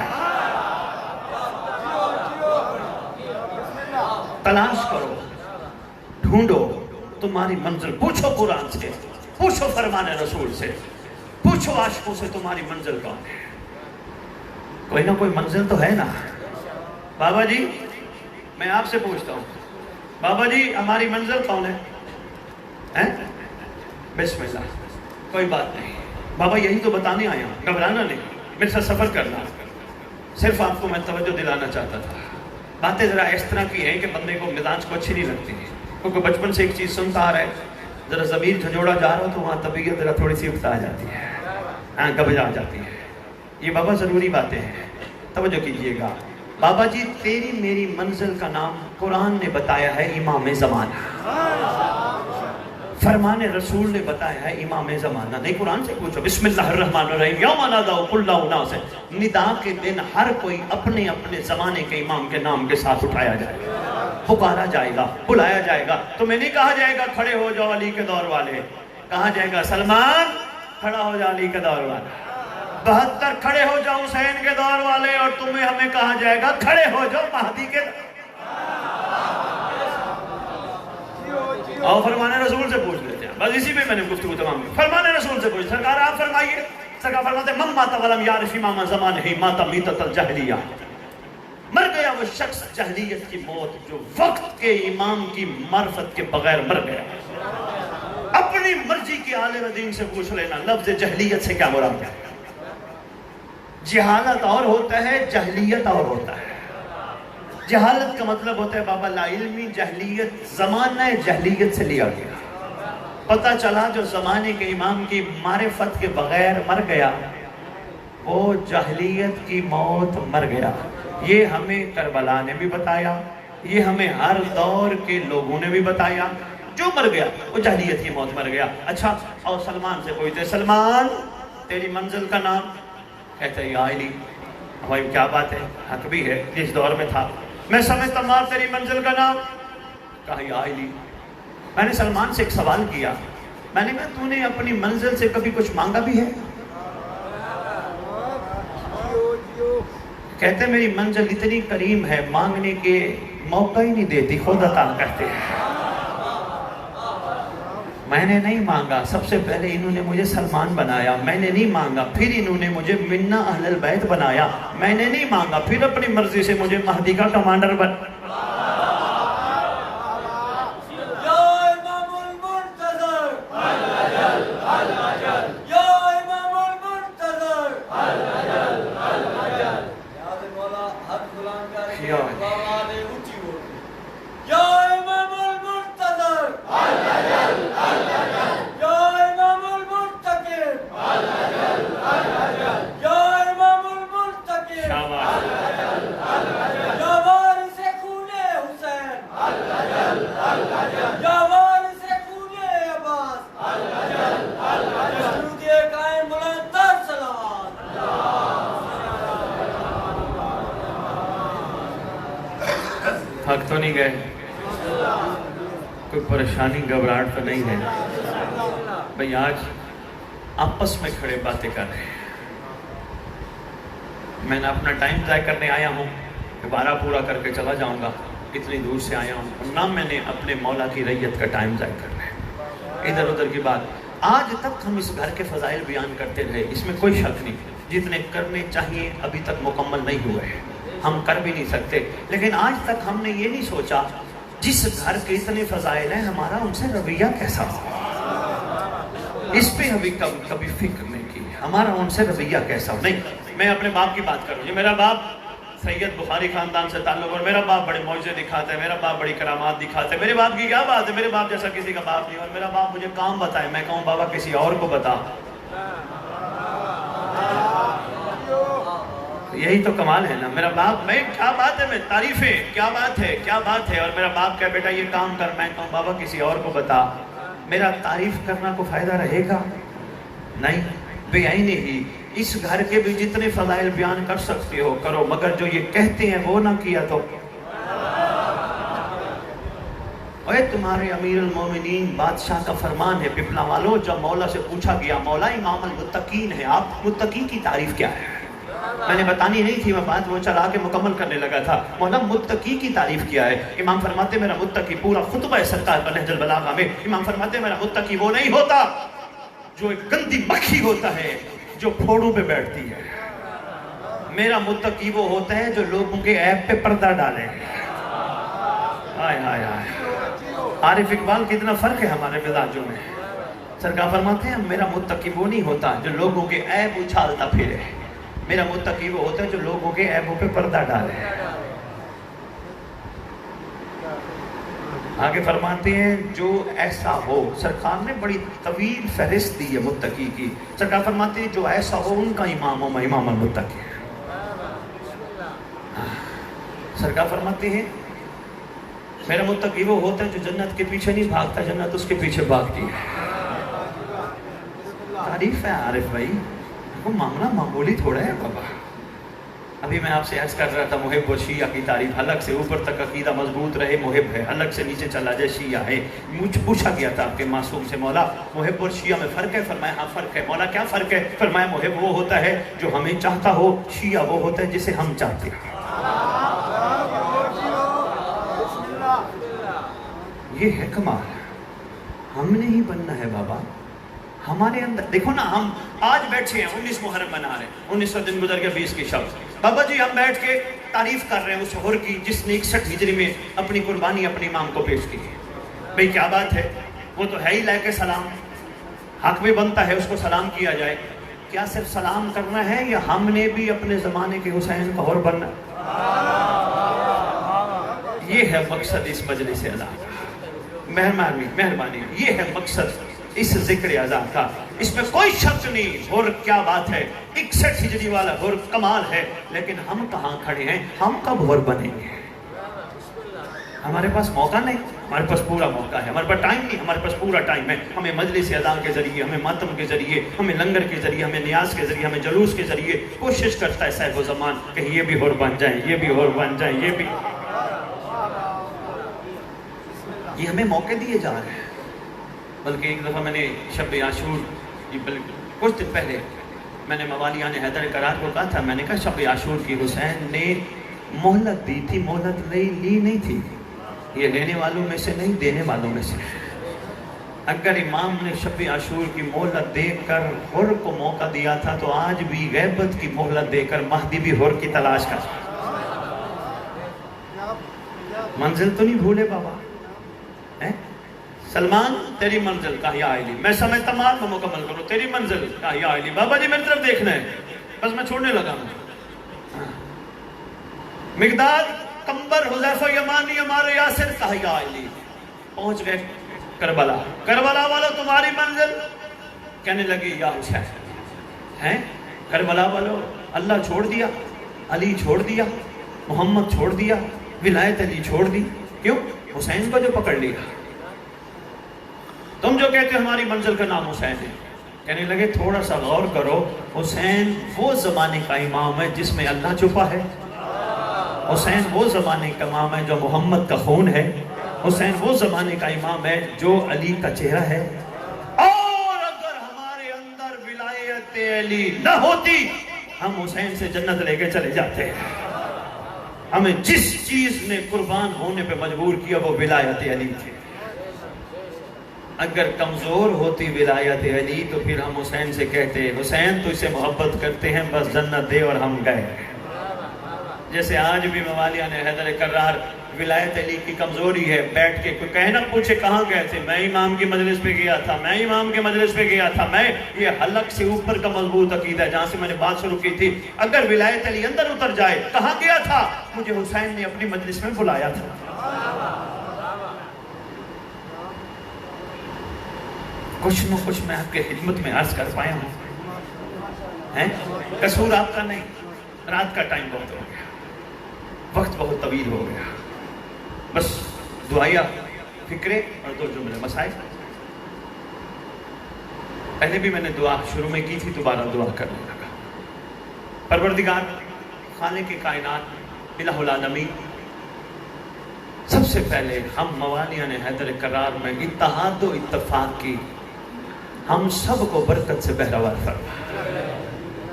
تلاش کرو، ڈھونڈو تمہاری منزل. پوچھو قرآن سے، پوچھو فرمان رسول سے، پوچھو عاشقوں سے تمہاری منزل کون ہے. کوئی نہ کوئی منزل تو ہے نا. بابا جی میں آپ سے پوچھتا ہوں، بابا جی ہماری منزل کون ہے؟ بسم اللہ. کوئی بات نہیں بابا، یہی تو بتانے آیا ہوں، گھبرانا نہیں، میرے ساتھ سفر کرنا. صرف آپ کو میں توجہ دلانا چاہتا تھا. باتیں ذرا اس طرح کی ہیں کہ بندے کو مزاج کو اچھی نہیں لگتی ہے، کیونکہ بچپن سے ایک چیز سنتا آ رہا ہے، ذرا ضمیر جھنجھوڑا جا رہا ہو تو وہاں طبیعت ذرا تھوڑی سی اکتا آ جاتی ہے، گھبرا جاتی ہے. یہ بابا ضروری باتیں ہیں، توجہ کیجئے گا. بابا جی تیری میری منزل کا نام قرآن نے بتایا ہے امام زمانہ، فرمان رسول نے بتایا ہے امام زمانہ. نہیں قرآن سے پوچھو. بسم اللہ الرحمن الرحیم. یوم نادوا کل اناس، ندا کے دن ہر کوئی اپنے اپنے زمانے کے امام کے نام کے ساتھ اٹھایا جائے گا، پکارا جائے گا، بلایا جائے گا. تمہیں نہیں کہا جائے گا کھڑے ہو جاؤ علی کے دور والے، کہا جائے گا سلمان کھڑا ہو جاؤ علی کے دور والے، 72 کھڑے ہو جاؤ حسین کے دور والے، اور تمہیں ہمیں کہا جائے گا کھڑے ہو جاؤ مہدی کے. اور فرمان رسول سے پوچھ لیتے ہیں، بس اسی میں نے گفتگو تمام کی. فرمان رسول سے پوچھ. سرکار آپ فرمائیے. سرکار فرماتے ہیں من مات ولم یعرف امام زمانہ مات میتۃ الجاہلیہ. مر گیا وہ شخص جاہلیت کی موت جو وقت کے امام کی معرفت کے بغیر مر گیا. اپنی مرضی کے عالم دین سے پوچھ لینا لفظ جاہلیت سے کیا مراد ہے. جہالت اور ہوتا ہے، جاہلیت اور ہوتا ہے. جہالت کا مطلب ہوتا ہے بابا لا علمی، جہلیت زمانہ جہلیت سے لیا گیا. پتہ چلا جو زمانے کے امام کی معرفت کے بغیر مر گیا وہ جاہلیت کی موت مر گیا. یہ ہمیں کربلا نے بھی بتایا، یہ ہمیں ہر دور کے لوگوں نے بھی بتایا. جو مر گیا وہ جاہلیت کی موت مر گیا. اچھا اور سلمان سے پوچھتے، سلمان تیری منزل کا نام؟ کہتے ہیں یا علی. بھائی کیا بات ہے، حق بھی ہے، جس دور میں تھا. میں سمجھتا ہوں تیری منزل کا نام؟ کہا یا علی. میں نے سلمان سے ایک سوال کیا، میں نے کہا تو نے اپنی منزل سے کبھی کچھ مانگا بھی ہے؟ کہتے میری منزل اتنی کریم ہے مانگنے کے موقع ہی نہیں دیتی، خود عطا کرتے ہیں. میں نے نہیں مانگا. سب سے پہلے انہوں نے مجھے سلمان بنایا، میں نے نہیں مانگا. پھر انہوں نے مجھے منا اہل البیت بنایا، میں نے نہیں مانگا. پھر اپنی مرضی سے مجھے مہدی کا کمانڈر تھک تو نہیں گئے؟ کوئی پریشانی گھبراہٹ تو نہیں ہے؟ بھئی آج آپس میں کھڑے باتیں کر رہے ہیں. میں نے اپنا ٹائم ضائع کرنے آیا ہوں، دوبارہ پورا کر کے چلا جاؤں گا. اتنی دور سے آیا ہوں، اور نہ میں نے اپنے مولا کی ریت کا ٹائم ضائع کرنا ہے ادھر ادھر کی بات. آج تک ہم اس گھر کے فضائل بیان کرتے رہے، اس میں کوئی شک نہیں. جتنے کرنے چاہیے ابھی تک مکمل نہیں ہوئے ہیں، ہم کر بھی نہیں سکتے. لیکن آج تک ہم نے یہ نہیں سوچا جس گھر کے اتنے فضائل ہیں ہمارا ان سے رویہ کیسا ہو. اس پہ ابھی کبھی فکر نہیں کی ہمارا ان سے رویہ کیسا ہو. نہیں، میں اپنے باپ کی بات کروں. یہ میرا باپ سید بخاری خاندان سے تعلق، اور میرا باپ بڑے معجزے دکھاتا ہے، میرا باپ بڑی کرامات دکھاتا ہے. میرے باپ کی کیا بات ہے، میرے باپ جیسا کسی کا باپ نہیں. اور میرا باپ مجھے کام بتائے، میں کہوں بابا کسی اور کو بتا. یہی تو کمال ہے نا. میرا باپ، میں کیا بات ہے، میں تعریفیں، کیا بات ہے کیا بات ہے. اور میرا باپ کہا بیٹا یہ کام کر، میں کہوں بابا کسی اور کو بتا. میرا تعریف کرنا کو فائدہ رہے گا؟ نہیں. بے عینی ہی اس گھر کے بھی جتنے فضائل بیان کر سکتے ہو کرو، مگر جو یہ کہتے ہیں وہ نہ کیا تو اے تمہارے امیر المومنین بادشاہ کا فرمان ہے پپلا والوں، جب مولا سے پوچھا گیا مولا امام المتقین ہے آپ، متقی کی تعریف کیا ہے؟ میں نے بتانی نہیں تھی، میں بات وہ چلا کے مکمل کرنے لگا تھا، مولا متقی کی تعریف کیا ہے؟ امام فرماتے میرا متقی، پورا خطبہ ہے سرکار کا نہج البلاغہ میں، امام فرماتے میرا متقی وہ نہیں ہوتا جو ایک گندی مکھی ہوتا ہے جو پھوڑوں پہ بیٹھتی ہے، میرا متقی وہ ہوتا ہے جو لوگوں کے عیب پہ پردہ ڈالے۔ آئے آئے آئے، عارف اقبال کتنا فرق ہے ہمارے مزاجوں میں۔ سرکار فرماتے ہیں میرا متقی وہ نہیں ہوتا جو لوگوں کے عیب اچھالتا پھرے، میرا متقی وہ ہوتا ہے جو لوگوں کے عیبوں پہ پردہ ڈالے۔ آگے فرماتے ہیں جو ایسا ہو، سرکار نے بڑی طویل فہرست دی ہے متقی کی، سرکار فرماتے ہیں جو ایسا ہو ان کا امام ہو، میں امام المتقی۔ سرکار فرماتے ہیں میرا متقی وہ ہوتا ہے جو جنت کے پیچھے نہیں بھاگتا، جنت اس کے پیچھے بھاگتی ہے۔ تعریف ہے عارف بھائی، وہ معاملہ معمولی تھوڑا ہے بابا۔ ابھی میں آپ سے عرض کر رہا تھا محب و شیعہ کی تعریف، حلق سے اوپر تک عقیدہ مضبوط رہے محب ہے، حلق سے نیچے چلا جائے شیعہ ہے۔ مجھ پوچھا گیا تھا آپ کے معصوم سے مولا محب اور شیعہ میں فرق ہے؟ فرمایا ہاں فرق ہے۔ مولا کیا فرق ہے؟ فرمایا محب وہ ہوتا ہے جو ہمیں چاہتا ہو، شیعہ وہ ہوتا ہے جسے ہم چاہتے ہیں۔ یہ ہے کمال، ہم نے ہی بننا ہے بابا، ہمارے اندر دیکھو نا، ہم آج بیٹھے ہیں 19 محرم بنا رہے ہیں، 19 دن گزر گیا 20 کی شب، بابا جی ہم بیٹھ کے تعریف کر رہے ہیں اس حر کی جس نے 61 ہجری میں اپنی قربانی اپنے امام کو پیش کی ہے۔ بھئی کیا بات ہے، وہ تو ہے ہی لائق سلام، حق بھی بنتا ہے اس کو سلام کیا جائے۔ کیا صرف سلام کرنا ہے یا ہم نے بھی اپنے زمانے کے حسین کا حر بننا؟ یہ ہے مقصد اس مجلس اعزاز کا، مہربانی، یہ ہے مقصد اس ذکر اعزاز کا، اس میں کوئی شک نہیں۔ حر کیا بات ہے، 61 ہجری والا حر کمال ہے، لیکن ہم کہاں کھڑے ہیں، ہم کب حر بنیں گے؟ ہمارے پاس موقع نہیں، ہمارے پاس پورا موقع ہے، ہمارے پاس ٹائم نہیں، ہمارے پاس پورا ٹائم ہے۔ ہمیں مجلس اذان کے ذریعے، ہمیں ماتم کے ذریعے، ہمیں لنگر کے ذریعے، ہمیں نیاز کے ذریعے، ہمیں جلوس کے ذریعے کوشش کرتا ہے صاحب و زمان کہ یہ بھی حر بن جائیں، یہ بھی حر بن جائیں، یہ بھی، یہ ہمیں موقع دیے جا رہے ہیں۔ بلکہ ایک دفعہ میں نے شب عاشور کچھ دن پہلے میں نے موالیان حیدر کرار کو کہا تھا، میں نے کہا شب عاشور کی حسین نے مہلت دی تھی، مہلت لی نہیں تھی، یہ لینے والوں میں سے نہیں، دینے والوں میں سے۔ اگر امام نے شب عاشور کی مہلت دے کر حر کو موقع دیا تھا تو آج بھی غیبت کی مہلت دے کر مہدی بھی حر کی تلاش کر۔ منزل تو نہیں بھولے بابا، سلمان تیری منزل کا یا علی، میں سمے تمام میں مکمل کروں، تیری منزل کا یا علی، بابا جی میری طرف دیکھنا ہے، بس میں چھوڑنے لگا ہوں۔ مقداد کمبر حذیفہ یمانی ہمارے یاسر کا یا علی، پہنچ گئے کربلا، کربلا والو تمہاری منزل، کہنے لگی یا حسین ہیں، کربلا والو اللہ چھوڑ دیا، علی چھوڑ دیا، محمد چھوڑ دیا، ولایت علی چھوڑ دی، کیوں؟ حسین کو جو پکڑ لیا۔ تم جو کہتے ہماری منزل کا نام حسین ہے، کہنے لگے تھوڑا سا غور کرو، حسین وہ زمانے کا امام ہے جس میں اللہ چھپا ہے، حسین وہ زمانے کا امام ہے جو محمد کا خون ہے، حسین وہ زمانے کا امام ہے جو علی کا چہرہ ہے۔ اور اگر ہمارے اندر ولایت علی نہ ہوتی ہم حسین سے جنت لے کے چلے جاتے ہیں۔ ہمیں جس چیز نے قربان ہونے پہ مجبور کیا وہ ولایت علی تھی۔ اگر کمزور ہوتی ولایت علی تو پھر ہم حسین سے کہتے حسین تو اسے محبت کرتے ہیں بس جنت دے اور ہم گئے۔ جیسے آج بھی موالیان حیدر کرار ولایت علی کی کمزوری ہے، بیٹھ کے کوئی کہنا پوچھے کہاں گئے تھے، میں امام کی مجلس پہ گیا تھا، میں امام کے مجلس پہ گیا تھا، میں، یہ حلق سے اوپر کا مضبوط عقیدہ ہے جہاں سے میں نے بات شروع کی تھی۔ اگر ولایت علی اندر اتر جائے کہاں گیا تھا، مجھے حسین نے اپنی مجلس میں بلایا تھا۔ کچھ نہ کچھ میں آپ کے خدمت میں عرض کر پایا ہوں، قصور آپ کا نہیں، رات کا ٹائم بہت ہو گیا، وقت بہت طویل ہو گیا، بس دعائیہ فکرے اور دو جملے مسائل۔ پہلے بھی میں نے دعا شروع میں کی تھی، دوبارہ دعا کرنے لگا۔ پروردگار خالق کائنات الہ العالمین، سب سے پہلے ہم موالیان حیدر کرار میں اتحاد و اتفاق کی ہم سب کو برکت سے بہروار فرما.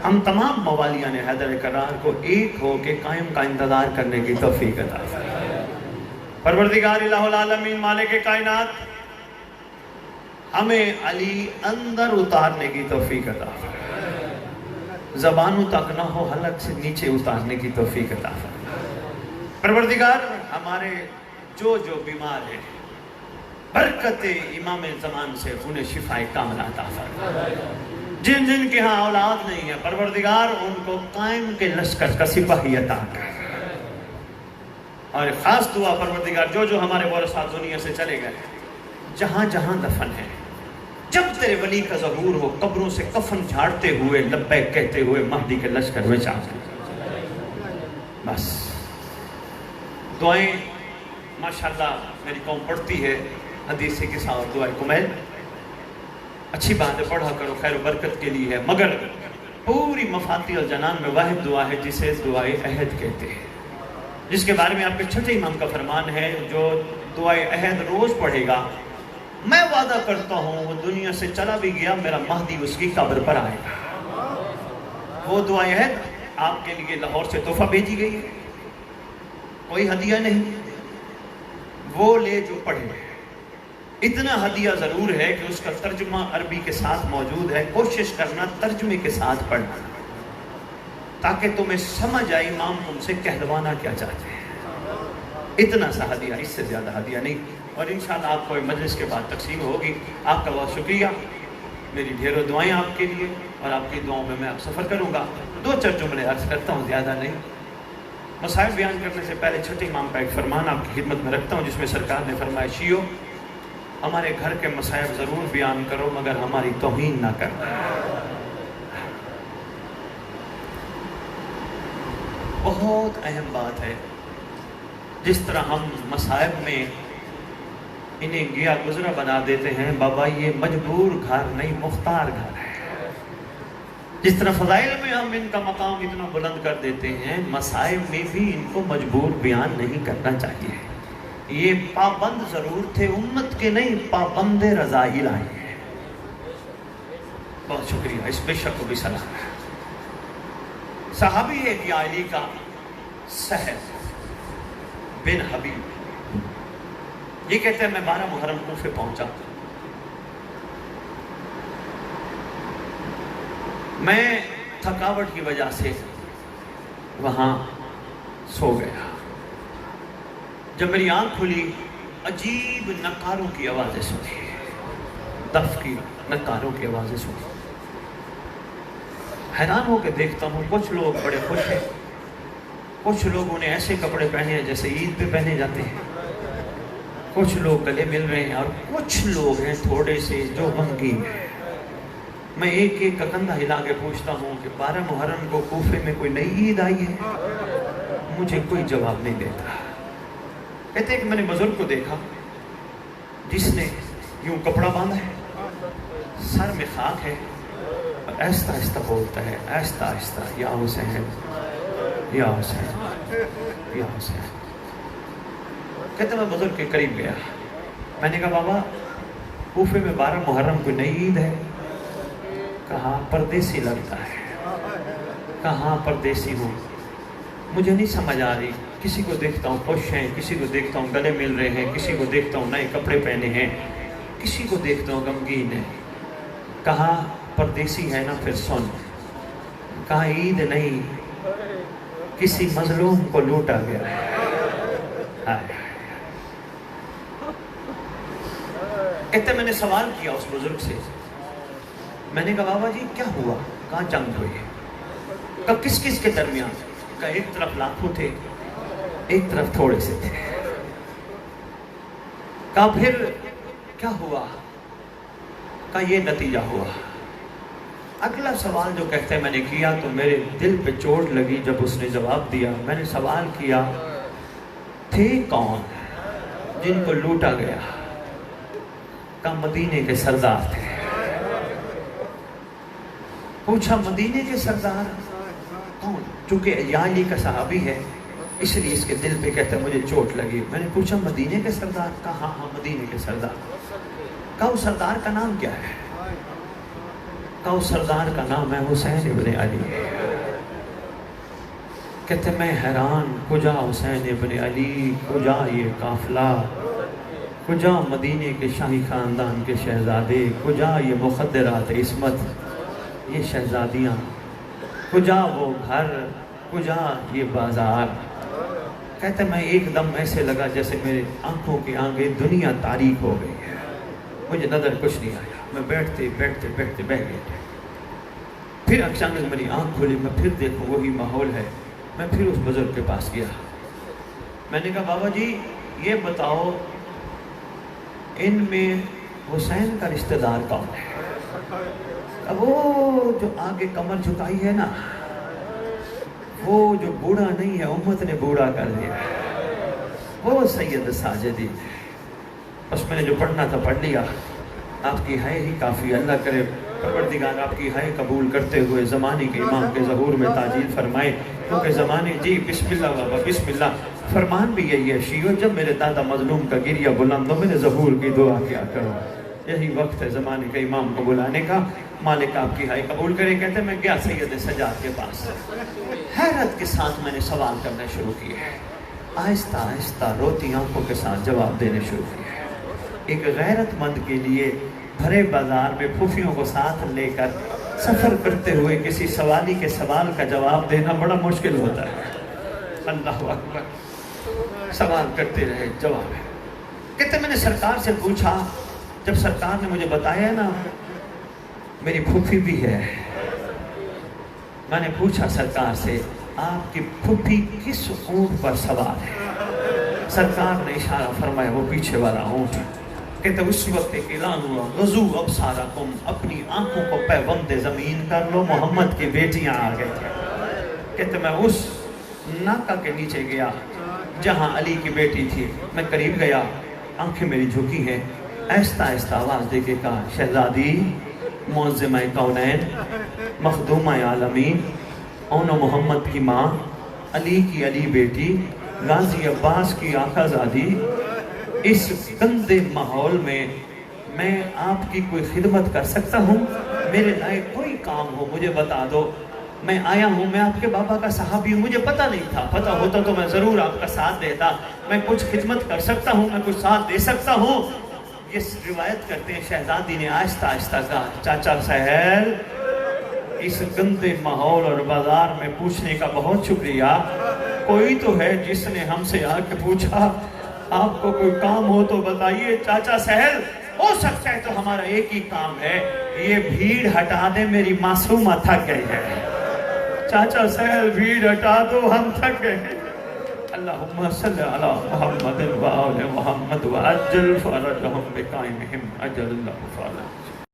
ہم تمام موالیان حیدر کرار کو ایک ہو کے قائم کا انتظار کرنے کی توفیق عطا فرما. پروردگار الہ العالمین مالک کائنات ہمیں علی اندر اتارنے کی توفیق عطا فرما. زبانوں تک نہ ہو حلق سے نیچے اتارنے کی توفیق عطا فرما. پروردگار ہمارے جو بیمار ہیں برکت امام زمان سے انہیں شفاء کاملہ عطا فرما. جن کے ہاں اولاد نہیں ہے پروردگار ان کو قائم کے لشکر کا سپاہی عطا کر. اور خاص دعا پروردگار جو ہمارے ورثہ دنیا سے چلے گئے جہاں جہاں دفن ہے جب تیرے ولی کا ظہور ہو قبروں سے کفن جھاڑتے ہوئے لبیک کہتے ہوئے مہدی کے لشکر میں جا بس دعائیں ماشاءاللہ میری قوم پڑھتی ہے حدیث کے ساتھ دعائیں کمیل اچھی بات ہے پڑھا کرو خیر و برکت کے لیے ہے مگر پوری مفاتیح الجنان میں واحد دعا ہے جسے دعائے عہد کہتے ہیں جس کے بارے میں آپ کے چھٹے امام کا فرمان ہے جو دعائے عہد روز پڑھے گا میں وعدہ کرتا ہوں وہ دنیا سے چلا بھی گیا میرا مہدی اس کی قبر پر آئے گا. وہ دعائے عہد آپ کے لیے لاہور سے تحفہ بھیجی گئی ہے کوئی ہدیہ نہیں وہ لے جو پڑھے. اتنا ہدیہ ضرور ہے کہ اس کا ترجمہ عربی کے ساتھ موجود ہے کوشش کرنا ترجمے کے ساتھ پڑھنا تاکہ تمہیں سمجھ آئے امام تم سے کہلوانا کیا چاہتے ہیں. اتنا سا ہدیہ اس سے زیادہ ہدیہ نہیں اور انشاءاللہ آپ کو مجلس کے بعد تقسیم ہوگی. آپ کا بہت شکریہ. میری ڈھیروں دعائیں آپ کے لیے اور آپ کی دعاؤں میں اب سفر کروں گا. 2-4 جملے عرض کرتا ہوں زیادہ نہیں. مسائل بیان کرنے سے پہلے چھٹے امام کا ایک فرمان آپ کی خدمت میں رکھتا ہوں جس میں سرکار نے فرمایا شیعو ہمارے گھر کے مسائل ضرور بیان کرو مگر ہماری توہین نہ کرنا. بہت اہم بات ہے. جس طرح ہم مصائب میں انہیں گیا گزرا بنا دیتے ہیں بابا یہ مجبور گھر نہیں مختار گھر ہے. جس طرح فضائل میں ہم ان کا مقام اتنا بلند کر دیتے ہیں مصائب میں بھی ان کو مجبور بیان نہیں کرنا چاہیے. یہ پابند ضرور تھے امت کے نہیں پابند رضائل آئے ہیں. بہت شکریہ. اس بے شک کو بھی سلام ہے. صحابی ہے کہ علی کا سہل بن حبیب یہ کہتے ہیں میں 12 محرم کوفے پہنچا. میں تھکاوٹ کی وجہ سے وہاں سو گیا. جب میری آنکھ کھلی عجیب نکاروں کی آوازیں سنی. دف کی نکاروں کی آوازیں سنی. حیران ہو کے دیکھتا ہوں کچھ لوگ بڑے خوش ہیں کچھ لوگوں نے ایسے کپڑے پہنے ہیں جیسے عید پہ پہنے جاتے ہیں. کچھ لوگ گلے مل رہے ہیں اور کچھ لوگ ہیں تھوڑے سے جو غمگین ہیں. میں ایک ایک کا کندھا ہلا کے پوچھتا ہوں کہ 12 محرم کو کوفے میں کوئی نئی عید آئی ہے. مجھے کوئی جواب نہیں دیتا. کہتے ہیں کہ میں نے بزرگ کو دیکھا جس نے یوں کپڑا باندھا ہے سر میں خاک ہے اور آہستہ آہستہ بولتا ہے آہستہ آہستہ یا حسین یا حسین یا حسین. کہتے میں بزرگ کے قریب گیا. میں نے کہا بابا کوفے میں 12 محرم کوئی نئی عید ہے. کہا پردیسی لگتا ہے. کہاں پردیسی ہوں مجھے نہیں سمجھ آ رہی. کسی کو دیکھتا ہوں خوش ہیں کسی کو دیکھتا ہوں گلے مل رہے ہیں کسی کو دیکھتا ہوں نئے کپڑے پہنے ہیں کسی کو دیکھتا ہوں غمگین ہے. کہا پردیسی ہے نا پھر سن. کہا عید نہیں کسی مظلوم کو لوٹا گیا ہے. کہتے میں نے سوال کیا اس بزرگ سے. میں نے کہا بابا جی کیا ہوا. کہاں جنگ ہوئی. کہا کس کس کے درمیان. کہا ایک طرف لاکھوں تھے ایک طرف تھوڑے سے تھے. کہا پھر کیا ہوا. کہا یہ نتیجہ ہوا. اگلا سوال جو کہتے ہیں میں نے کیا تو میرے دل پہ چوٹ لگی جب اس نے جواب دیا. میں نے سوال کیا تھے کون جن کو لوٹا گیا. کہا مدینے کے سردار تھے. پوچھا مدینے کے سردار کون. چونکہ علی کا صحابی ہے اس لیے اس کے دل پہ کہتا ہے مجھے چوٹ لگی. میں نے پوچھا مدینے کے سردار؟ کہا ہاں ہاں مدینے کے سردار. کہا اس سردار کا نام کیا ہے؟ کہا اس سردار کا نام ہے حسین ابن علی. کہتے میں حیران، کجا حسین ابن علی، کجا یہ قافلہ، کجا مدینے کے شاہی خاندان کے شہزادے، کجا یہ مخدرات عصمت، یہ شہزادیاں، کجا وہ گھر، کجا یہ بازار. کہتے میں ایک دم ایسے لگا جیسے میرے آنکھوں کے آگے دنیا تاریک ہو گئی ہے، مجھے نظر کچھ نہیں آیا. میں بیٹھتے بہ گیا. پھر اچانک میری آنکھ کھلی، میں پھر دیکھوں وہی ماحول ہے. میں پھر اس بزرگ کے پاس گیا. میں نے کہا بابا جی یہ بتاؤ ان میں حسین کا رشتہ دار کون ہے؟ اب وہ جو آگے کمر جھکائی ہے نا، وہ جو بوڑھا نہیں ہے، امت نے بوڑھا کر دیا ہے، وہ سید ساجدی. بس میں نے جو پڑھنا تھا پڑھ لیا. آپ کی ہے ہی کافی. اللہ کرے پروردگار آپ کی ہے قبول کرتے ہوئے زمانے کے امام کے ظہور میں تاجیل فرمائے. کیونکہ زمانے جی بسم اللہ بابا بسم اللہ. فرمان بھی یہی ہے شیعو، جب میرے دادا مظلوم کا گریہ بلند ہو میرے ظہور کی دعا کیا کرو. یہی وقت ہے زمانے کے امام کو بلانے کا. مالک آپ کی ہائے قبول کرے. کہتے میں گیا سید سجاد کے پاس. حیرت کے ساتھ میں نے سوال کرنا شروع کیے. آہستہ آہستہ روتی آنکھوں کے ساتھ جواب دینے شروع کیے. ایک غیرت مند کے لیے بھرے بازار میں پھوپھیوں کو ساتھ لے کر سفر کرتے ہوئے کسی سوالی کے سوال کا جواب دینا بڑا مشکل ہوتا ہے. اللہ اکبر. سوال کرتے رہے، جواب ہے. کہتے میں نے سرکار سے پوچھا، جب سرکار نے مجھے بتایا نا میری پھوپھی بھی ہے، میں نے پوچھا سرکار سے آپ کی پھوپھی کس اونٹ پر سوار ہے؟ سرکار نے اشارہ فرمایا وہ پیچھے والا اونٹ. کہتے اس وقت ایک اعلان ہوا، غزو ابصارکم، اپنی آنکھوں کو پیوند زمین کر لو، محمد کی بیٹیاں آ گئی تھیں. کہتے میں اس ناکا کے نیچے گیا جہاں علی کی بیٹی تھی. میں قریب گیا، آنکھیں میری جھکی ہیں. آہستہ آہستہ آواز دے کے کہا شہزادی معظمہ کونین، مخدومہ عالمین، اون محمد کی ماں، علی کی علی بیٹی، غازی عباس کی آقا زادی، اس گندے ماحول میں آپ کی کوئی خدمت کر سکتا ہوں؟ میرے لائق کوئی کام ہو مجھے بتا دو. میں آیا ہوں، میں آپ کے بابا کا صحابی ہوں، مجھے پتہ نہیں تھا. پتہ ہوتا تو میں ضرور آپ کا ساتھ دیتا. میں کچھ خدمت کر سکتا ہوں، میں کچھ ساتھ دے سکتا ہوں. یہ روایت کرتے ہیں شہزادی نے آہستہ آہستہ کہا چاچا سہیل، اس گندے ماحول اور بازار میں پوچھنے کا بہت شکریہ. کوئی تو ہے جس نے ہم سے آ کے پوچھا آپ کو کوئی کام ہو تو بتائیے. چاچا سہیل ہو سکتا ہے تو ہمارا ایک ہی کام ہے، یہ بھیڑ ہٹا دے، میری معصومہ تھک گئی ہے. چاچا سہیل بھیڑ ہٹا دو، ہم تھک گئے ہیں. اللہم صلی علی محمد و آل محمد و عجل فرجہم بقائمہم اجل اللہ فعلا.